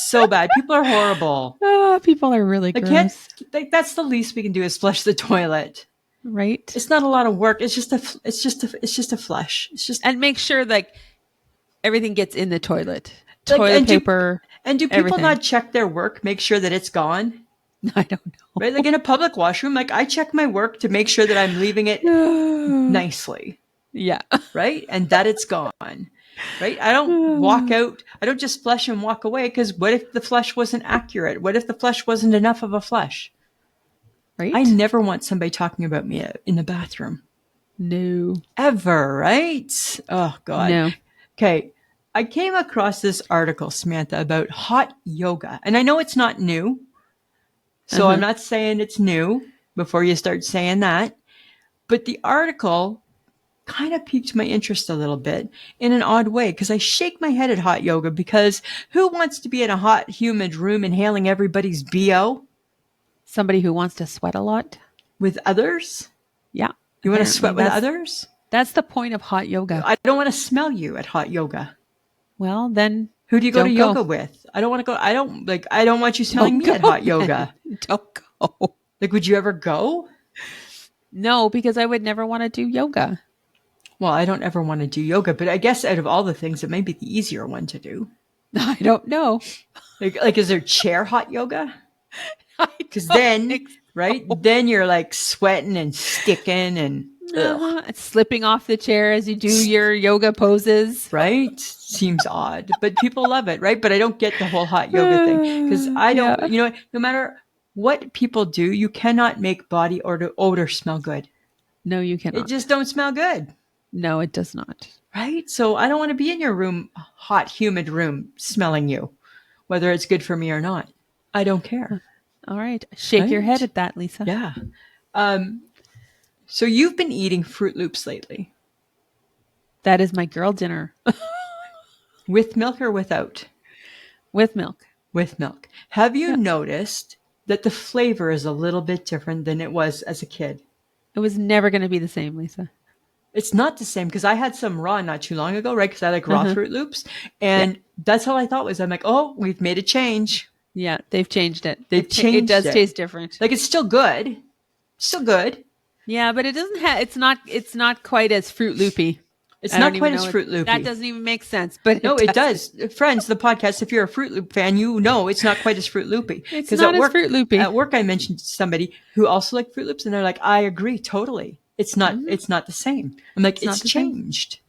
So bad. People are horrible. People are really I can't. gross, Like, that's the least we can do is flush the toilet. right? It's not a lot of work. It's just a flush. It's just And make sure like everything gets in the toilet. like, Toilet paper. And do people everything. not check their work, make sure that it's gone? I don't know. Right? Like in a public washroom, like I check my work to make sure that I'm leaving it nicely. Yeah. Right? And that it's gone. Right? I don't walk out. I don't just flush and walk away because what if the flush wasn't accurate? What if the flush wasn't enough of a flush? Right? I never want somebody talking about me in the bathroom. No. Ever, right? Oh, God. No. Okay. I came across this article, Samantha, about hot yoga. And I know it's not new. So I'm not saying it's new before you start saying that. But the article kind of piqued my interest a little bit in an odd way because I shake my head at hot yoga because who wants to be in a hot, humid room inhaling everybody's BO? Somebody who wants to sweat a lot. With others? Yeah. You want to sweat with that's- others? That's the point of hot yoga. I don't want to smell you at hot yoga. Well, then Who do you go to Don't yoga go. with? I don't want to go. I don't want you smelling me at hot yoga. Don't go. Like, would you ever go? No, because I would never want to do yoga. Well, I don't ever want to do yoga, but I guess out of all the things, it may be the easier one to do. I don't know. Like is there chair hot yoga? Because I don't then, think so. right, then you're like sweating and sticking and Slipping off the chair as you do your yoga poses. right? Seems odd, but people love it, right? But I don't get the whole hot yoga thing because I don't, Yeah. you know, no matter what people do, you cannot make body odor smell good. No, you cannot. It just don't smell good. No, it does not. Right? So I don't want to be in your room, hot, humid room, smelling you, whether it's good for me or not. I don't care. All right. Shake your Right. head at that, Lisa. Yeah. So you've been eating Fruit Loops lately. That is my girl dinner With milk or without? with milk. With milk. Have you noticed that the flavor is a little bit different than it was as a kid? It was never going to be the same, Lisa. It's not the same because I had some raw not too long ago, right? Because I like raw Fruit Loops. And that's all I thought was, I'm like, oh, we've made a change. Yeah, they've changed it. They've It changed does it. taste different. Like, it's still good. Still good. Yeah, but it doesn't have. It's not quite as Fruit Loopy. It's I not don't quite even as know Fruit Loopy. That doesn't even make sense. But No, it does. Friends, the podcast, if you're a Fruit Loop fan, you know it's not quite as Fruit Loopy. It's not as Fruit Loopy. At work, I mentioned to somebody who also liked Fruit Loops, and they're like, I agree totally. It's not It's not the same. I'm like, not it's the same. changed.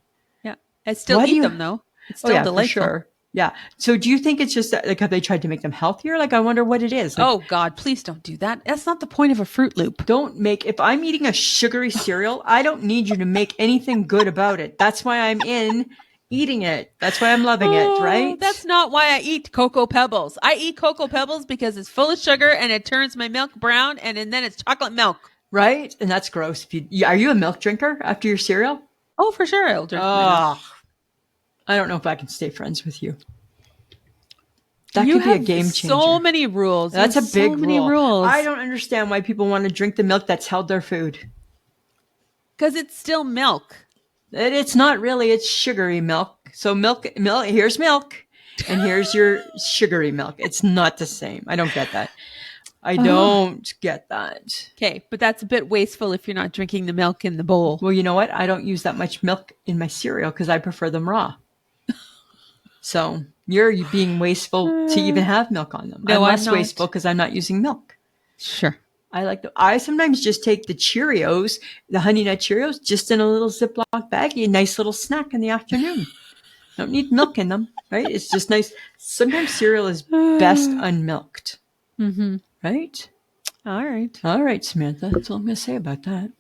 Yeah, I still Why do eat you- them though. It's still Oh, yeah, delightful. for sure. Yeah. So do you think it's just that, like, have they tried to make them healthier? Like, I wonder what it is. Like, Oh God, please don't do that. That's not the point of a Fruit Loop. don't make, if I'm eating a sugary cereal, I don't need you to make anything good about it. That's why I'm in eating it. That's why I'm loving it, right? That's not why I eat Cocoa Pebbles. I eat Cocoa Pebbles because it's full of sugar and it turns my milk brown and then it's chocolate milk. Right? And that's gross. Are you a milk drinker after your cereal? Oh, for sure. I'll drink my milk. Oh, I don't know if I can stay friends with you. That You could be a have game changer. so many rules. That's a big so many rule. rules. I don't understand why people want to drink the milk that's held their food. Because it's still milk. It's not really. It's sugary milk. So milk. Here's milk, and here's your sugary milk. It's not the same. I don't get that. I don't get that. Okay, but that's a bit wasteful if you're not drinking the milk in the bowl. Well, you know what? I don't use that much milk in my cereal because I prefer them raw. So you're being wasteful to even have milk on them. No, I'm I'm less not. wasteful because I'm not using milk. Sure. I sometimes just take the Cheerios, the Honey Nut Cheerios, just in a little Ziploc baggie, a nice little snack in the afternoon. Don't need milk in them, right? It's just nice. Sometimes cereal is best unmilked, right? All right. All right, Samantha. That's all I'm going to say about that.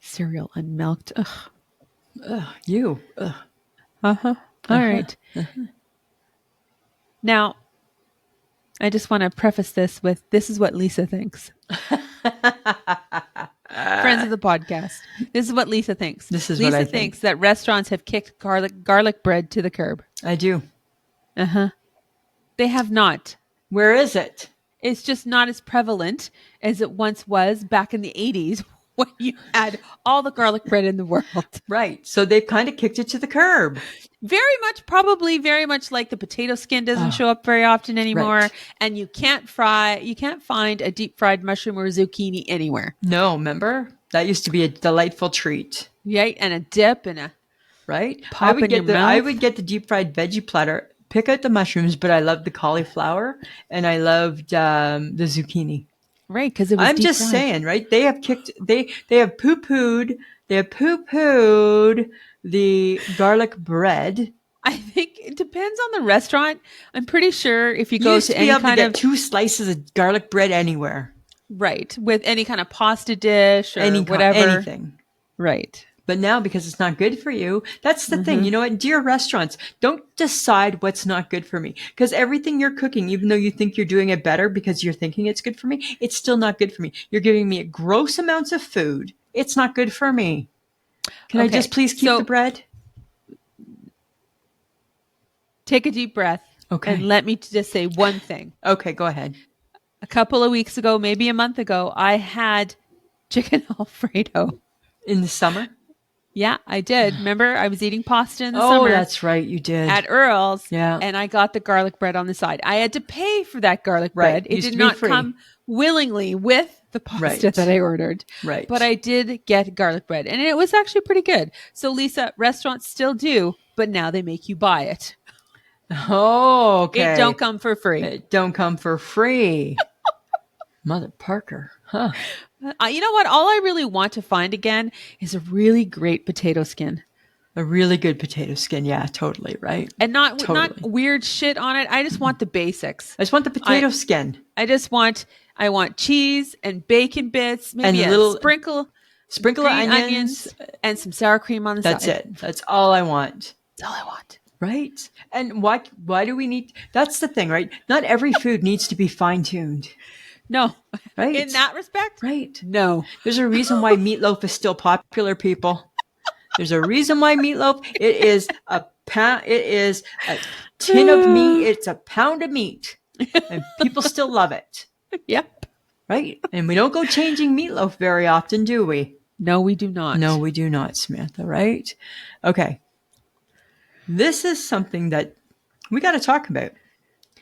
Cereal unmilked. Ugh. Ugh, you. Ugh. All right. Now, I just want to preface this with this is what Lisa thinks. Friends of the podcast. This is what Lisa thinks. This is Lisa what I think. thinks that restaurants have kicked garlic bread to the curb. I do. They have not. Where is it? It's just not as prevalent as it once was back in the 80s when you had all the garlic bread in the world. Right. So they've kind of kicked it to the curb. Probably very much like the potato skin doesn't show up very often anymore. Right. And you can't find a deep fried mushroom or zucchini anywhere. No, remember? That used to be a delightful treat. Right? And a dip and a right. pop in your mouth. I would get the deep fried veggie platter, pick out the mushrooms, but I loved the cauliflower and I loved the zucchini. Right, because it was I'm just fried. saying, right? They have poo-pooed the garlic bread. I think it depends on the restaurant. I'm pretty sure if you You go used to to be any able to kind get of 2 slices of garlic bread anywhere. right, with any kind of pasta dish or whatever. Anything. Right. But now, because it's not good for you, that's the thing. You know what? Dear restaurants, don't decide what's not good for me. Because everything you're cooking, even though you think you're doing it better because you're thinking it's good for me, it's still not good for me. You're giving me gross amounts of food. It's not good for me. Can I just please keep the bread? Take a deep breath. Okay. And let me just say one thing. Okay, go ahead. A couple of weeks ago, maybe a month ago, I had chicken Alfredo. In the summer? Yeah, I did. Remember, I was eating pasta in the summer. Oh, that's right. You did. At Earl's. Yeah. And I got the garlic bread on the side. I had to pay for that garlic bread. It did not come willingly with the pasta that I ordered. Right. But I did get garlic bread. And it was actually pretty good. So, Lisa, restaurants still do, but now they make you buy it. Oh, okay. It don't come for free. It don't come for free. Mother Parker. Huh. You know what? All I really want to find again is a really great potato skin. A really good potato skin. Yeah, totally. Right. And not weird shit on it. I just want the basics. I just want the potato skin. I want cheese and bacon bits, maybe and a sprinkle of onions and some sour cream on the side. That's it. That's all I want. That's all I want. Right. And why do we need, that's the thing, right? Not every food needs to be fine-tuned. No. Right. In that respect? Right. No. There's a reason why meatloaf is still popular, people. There's a reason why meatloaf, it is a tin of meat. It's a pound of meat. And people still love it. Yep. Right. And we don't go changing meatloaf very often, do we? No, we do not. No, we do not, Samantha. Right. Okay. This is something that we got to talk about.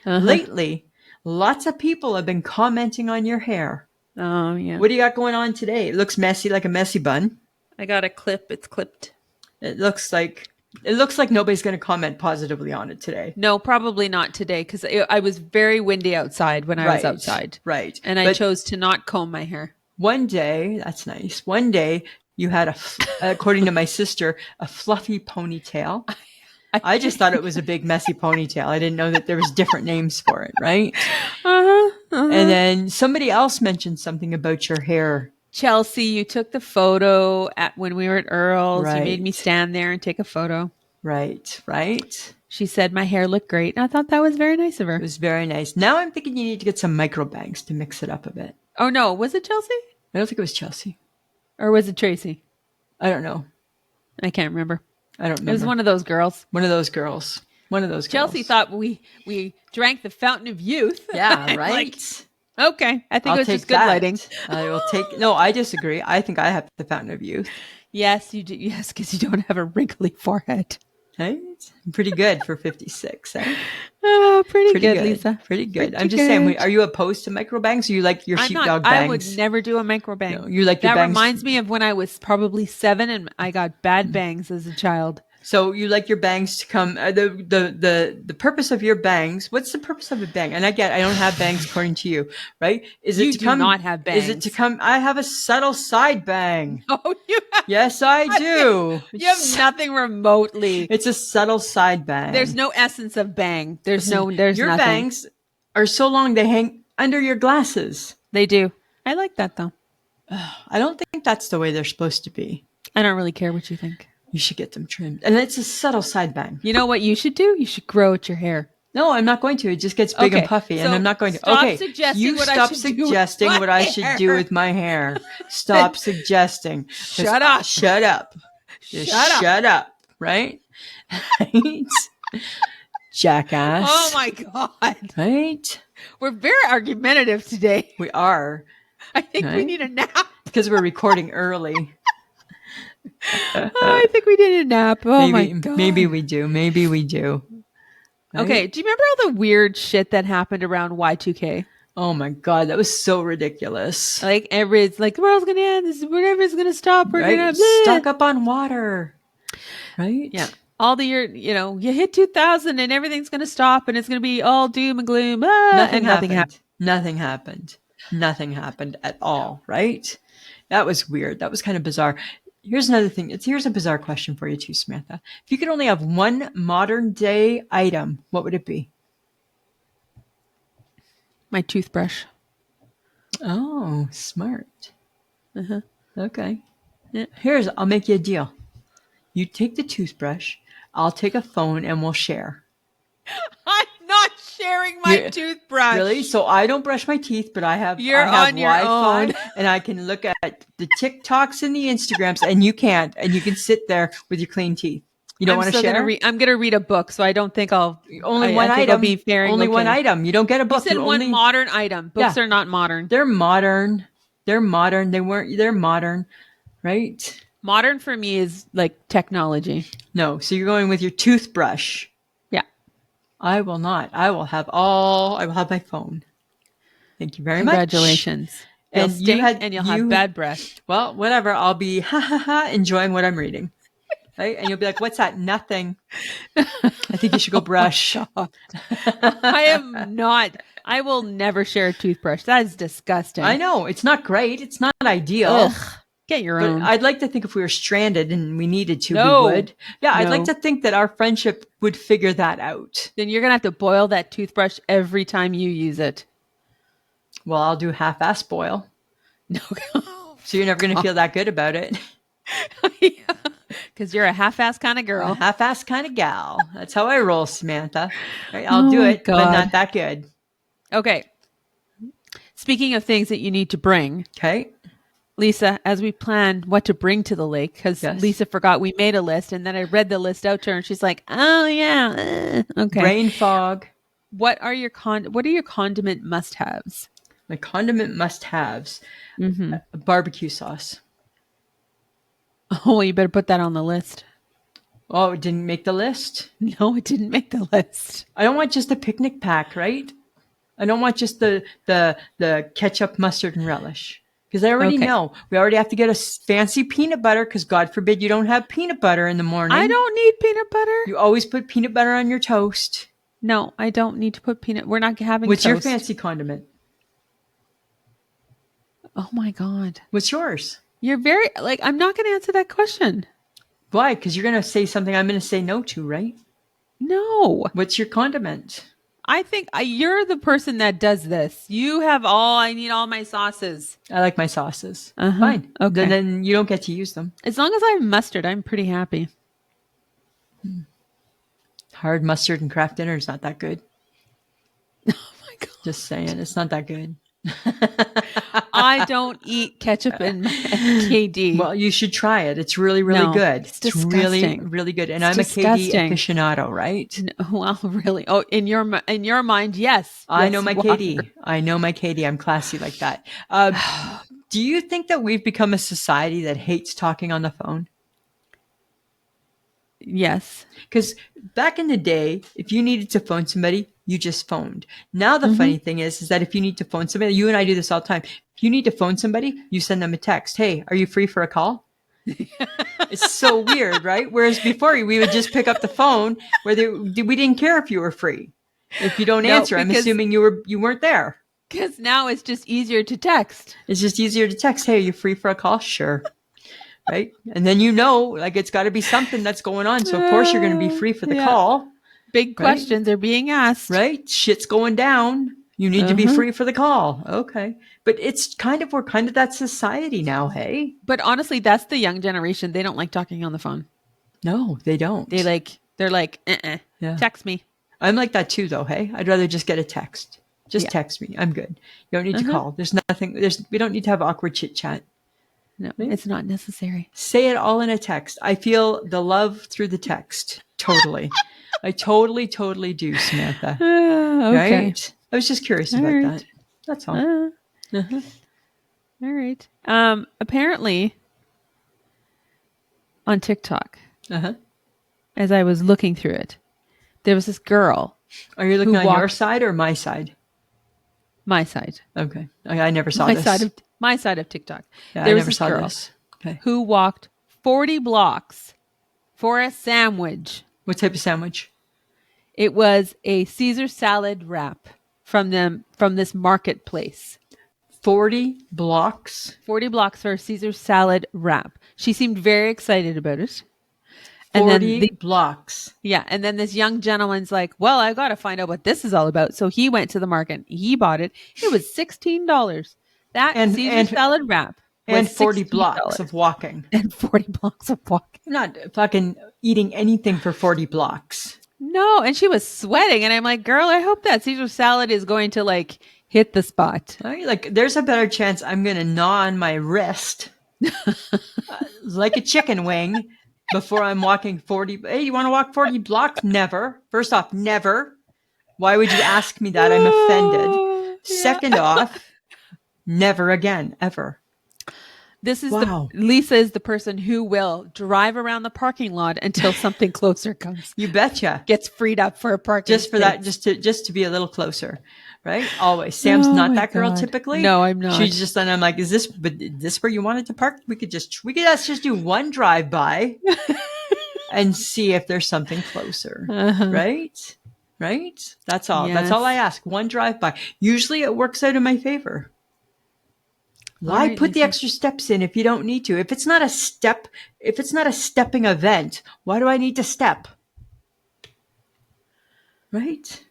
Lately, lots of people have been commenting on your hair. Oh, yeah. What do you got going on today? It looks messy, like a messy bun. I got a clip. It's clipped. It looks like nobody's going to comment positively on it today. No, probably not today because I was very windy outside when I was outside. Right. And I chose to not comb my hair. One day, that's nice. One day, you had according to my sister, a fluffy ponytail. I just thought it was a big messy ponytail. I didn't know that there was different names for it, right? And then somebody else mentioned something about your hair. Chelsea, you took the photo when we were at Earl's. Right. You made me stand there and take a photo. Right, right. She said my hair looked great. And I thought that was very nice of her. It was very nice. Now I'm thinking you need to get some micro bangs to mix it up a bit. Oh, no. Was it Chelsea? I don't think it was Chelsea. Or was it Tracy? I don't know. I can't remember. I don't remember. It was one of those girls. One of those girls. Chelsea thought we drank the fountain of youth. Yeah, right. Okay. I think it was just good lighting. No, I disagree. I think I have the fountain of youth. Yes, you do. Yes, because you don't have a wrinkly forehead. Right? Pretty good for 56, eh? Oh, pretty good, Lisa. Pretty good. I'm just saying, are you opposed to microbangs or you like your sheepdog bangs? I would never do a microbang. No, you like your bangs? That reminds me of when I was probably 7 and I got bad bangs as a child. So you like your bangs to come, the purpose of your bangs, what's the purpose of a bang? And I don't have bangs according to you, right? You do not have bangs. Is it to come, I have a subtle side bang. Oh, you have? Yes, I do. You have nothing remotely. It's a subtle side bang. There's no essence of bang. There's your nothing. bangs are so long they hang under your glasses. They do. I like that though. I don't think that's the way they're supposed to be. I don't really care what you think. You should get them trimmed. And it's a subtle side bang. You know what you should do? You should grow out your hair. No, I'm not going to. It just gets big and puffy, and I'm not going to. Stop suggesting what I should do with my hair. Stop suggesting. Shut up. Shut up. Shut up. Right? Right? Jackass. Oh my God. Right? We're very argumentative today. We are. I think we Right? need a nap. Because we're recording early. I think we need a nap. Oh my God. Maybe we do. Maybe we do. Right? Okay. Do you remember all the weird shit that happened around Y2K? Oh my God, that was so ridiculous. Like it's like the world's gonna end. This whatever's gonna stop. We're Right? gonna Stuck up on water. Right? Yeah. All the year, you hit 2000 and everything's gonna stop and it's gonna be all doom and gloom. Nothing and happened. Nothing happened. Nothing happened at all. Right? That was weird. That was kind of bizarre. Here's another thing. Here's a bizarre question for you too, Samantha. If you could only have one modern day item, what would it be? My toothbrush. Oh, smart. Uh-huh. Okay. Yeah. I'll make you a deal. You take the toothbrush, I'll take a phone, and we'll share. I'm not sharing my toothbrush. Really? So I don't brush my teeth, but I have You're on your Wi-Fi, own. and I can look at the TikToks and the Instagrams, and you can't, and you can sit there with your clean teeth. You don't want to share? I'm going to read a book, so I don't think I'll... Only one item. I'll be faring only okay. one item. You don't get a book. You said one modern item. Books are not modern. They're modern. They're modern. They're modern, right? Modern for me is like technology. No. So you're going with your toothbrush. Yeah. I will not. I will have my phone. Thank you very much. Congratulations. And you'll have bad breath. Well, whatever. I'll be enjoying what I'm reading. Right? And you'll be like, what's that? Nothing. I think you should go brush. I am not. I will never share a toothbrush. That is disgusting. I know. It's not great. It's not ideal. Ugh. Get your own. I'd like to think if we were stranded and we needed to, No. we would. Yeah, No. I'd like to think that our friendship would figure that out. Then you're going to have to boil that toothbrush every time you use it. Well, I'll do half-ass boil. No. So you're never going to feel that good about it. Because you're a half-ass kind of girl. A half-ass kind of gal. That's how I roll, Samantha. Right, I'll do it, but not that good. Okay. Speaking of things that you need to bring. Okay. Lisa, as we planned what to bring to the lake, because Lisa forgot we made a list, and then I read the list out to her, and she's like, "Oh yeah, okay." Brain fog. What are your condiment must-haves? My condiment must-haves: barbecue sauce. Oh, you better put that on the list. Oh, it didn't make the list? No, it didn't make the list. I don't want just a picnic pack, right? I don't want just the ketchup, mustard, and relish. Because I already know. We already have to get a fancy peanut butter because God forbid you don't have peanut butter in the morning. I don't need peanut butter. You always put peanut butter on your toast. No, I don't need to put peanut. We're not having What's toast. your fancy condiment? Oh my God. What's yours? You're very, I'm not going to answer that question. Why? Because you're going to say something I'm going to say no to, right? No. What's your condiment? I think you're the person that does this. You have I need all my sauces. I like my sauces. Uh-huh. Fine. Okay. Then you don't get to use them. As long as I have mustard, I'm pretty happy. Hard mustard and Kraft Dinner is not that good. Oh my God. Just saying. It's not that good. I don't eat ketchup and KD. Well, you should try it. It's really, really good. It's disgusting. Really, really good. And It's I'm disgusting. a KD aficionado, right? No, well, really? Oh, in your mind, yes. I Yes, know my you KD. are. I know my KD. I'm classy like that. Do you think that we've become a society that hates talking on the phone? Yes. Because back in the day, if you needed to phone somebody, you just phoned. Now the funny thing is that if you need to phone somebody, you and I do this all the time. If you need to phone somebody, you send them a text. Hey, are you free for a call? It's so weird, right? Whereas before we would just pick up the phone we didn't care if you were free. If you don't answer, I'm assuming you weren't there. Because now it's just easier to text. It's just easier to text. Hey, are you free for a call? Sure. Right. And then it's got to be something that's going on. So of course you're going to be free for the call. Big questions are being asked. Right. Shit's going down. You need to be free for the call. Okay. But we're kind of that society now. Hey. But honestly, that's the young generation. They don't like talking on the phone. No, they don't. They're like, text me. I'm like that too though. Hey, I'd rather just get a text. Just text me. I'm good. You don't need to call. There's nothing. We don't need to have awkward chit chat. No, it's not necessary. Say it all in a text. I feel the love through the text. Totally. I totally do, Samantha. Okay. Right? I was just curious about that. That's all. All right. Apparently on TikTok, Uh-huh. as I was looking through it, there was this girl Are you who looking on your walked side or my side? my side, Okay. I never saw my this. side of TikTok. Yeah, I There was never this saw girl this. Okay. who walked 40 blocks for a sandwich. What type of sandwich? It was a Caesar salad wrap from this marketplace. 40 blocks. 40 blocks for a Caesar salad wrap. She seemed very excited about it. And 40 then blocks. and then this young gentleman's like, well, I got to find out what this is all about. So he went to the market. He bought it. It was $16. That And Caesar and salad wrap and was 40 $16. blocks of walking. And 40 blocks of walking. I'm not fucking eating anything for 40 blocks. No, and she was sweating. And I'm like, girl, I hope that Caesar salad is going to like hit the spot. Right? Like, there's a better chance I'm going to gnaw on my wrist like a chicken wing before I'm walking 40. Hey, you want to walk 40 blocks? Never. First off, never. Why would you ask me that? I'm offended. Yeah. Second off, never again, ever. This is Wow. Lisa is the person who will drive around the parking lot until something closer comes. You betcha. Gets freed up for a parking Just for that, just to be a little closer, right? Always. Sam's not that girl typically. No, I'm not. She's just, and I'm like, is this where you wanted to park? Let's just do one drive by and see if there's something closer, right? Right? That's all. Yes. That's all I ask. One drive by. Usually it works out in my favor. Why right, put the Lisa. extra steps in if you don't need to? If it's not a stepping event, why do I need to step? Right?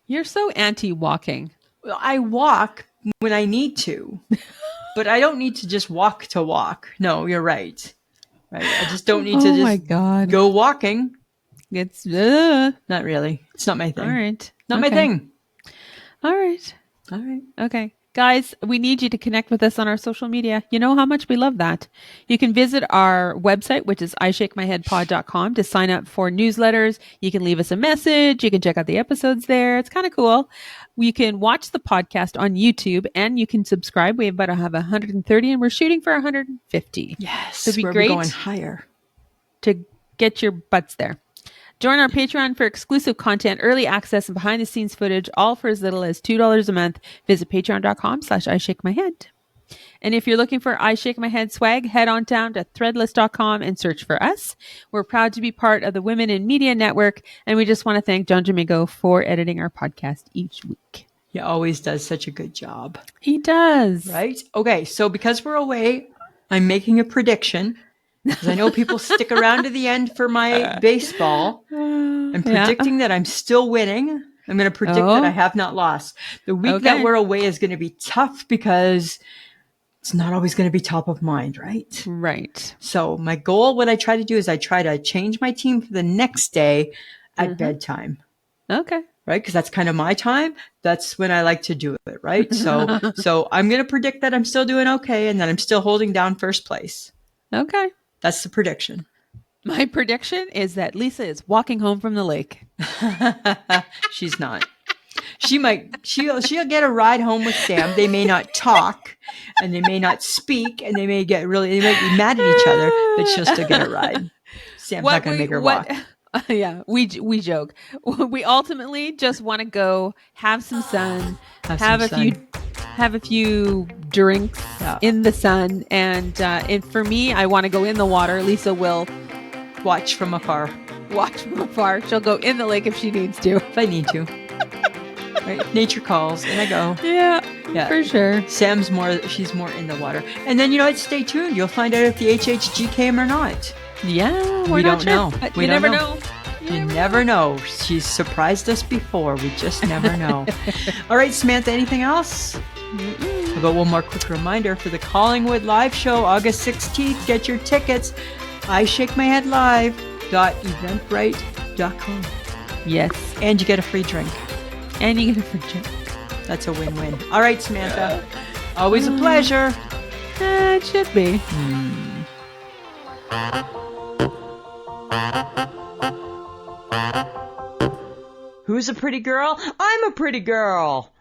You're so anti-walking. Well, I walk when I need to, but I don't need to just walk to walk. No, you're right. Right? I just don't need to Oh my just God. go walking. It's Not really. It's not my thing. all right. Not my thing. All right. All right. Okay. Guys, we need you to connect with us on our social media. You know how much we love that. You can visit our website, which is ishakemyheadpod.com, to sign up for newsletters. You can leave us a message. You can check out the episodes there. It's kind of cool. You can watch the podcast on YouTube and you can subscribe. We have 130 and we're shooting for 150. Yes. So it'd be we're great going higher to get your butts there. Join our Patreon for exclusive content, early access, and behind-the-scenes footage, all for as little as $2 a month. Visit patreon.com/ishakemyhead. And if you're looking for I Shake My Head swag, head on down to threadless.com and search for us. We're proud to be part of the Women in Media Network, and we just want to thank John Domingo for editing our podcast each week. He always does such a good job. He does. Right? Okay, so because we're away, I'm making a prediction. Because I know people stick around to the end for my baseball. I'm predicting that I'm still winning. I'm going to predict that I have not lost. The week that we're away is going to be tough because it's not always going to be top of mind, right? Right. So my goal, what I try to do is I try to change my team for the next day at bedtime. Okay. Right? Because that's kind of my time. That's when I like to do it, right? So I'm going to predict that I'm still doing okay and that I'm still holding down first place. Okay. That's the prediction. My prediction is that Lisa is walking home from the lake. She's not. She'll get a ride home with Sam. They may not talk and they may not speak and they might be mad at each other, but she'll still get a ride. Sam's not going to make her walk. Yeah, we joke. We ultimately just want to go have some sun, have a few drinks in the sun, and for me, I want to go in the water. Lisa will watch from afar. She'll go in the lake if she needs to. If I need to. Right? Nature calls, and I go. Yeah, for sure. She's more in the water. And then, stay tuned. You'll find out if the HHG came or not. Yeah, we don't know. You never know. You never know. She's surprised us before. We just never know. All right, Samantha, anything else? How about one more quick reminder for the Collingwood live show, August 16th. Get your tickets. ishakemyheadlive.eventbrite.com. Yes. And you get a free drink. That's a win-win. All right, Samantha. Always a pleasure. It should be. Who's a pretty girl? I'm a pretty girl.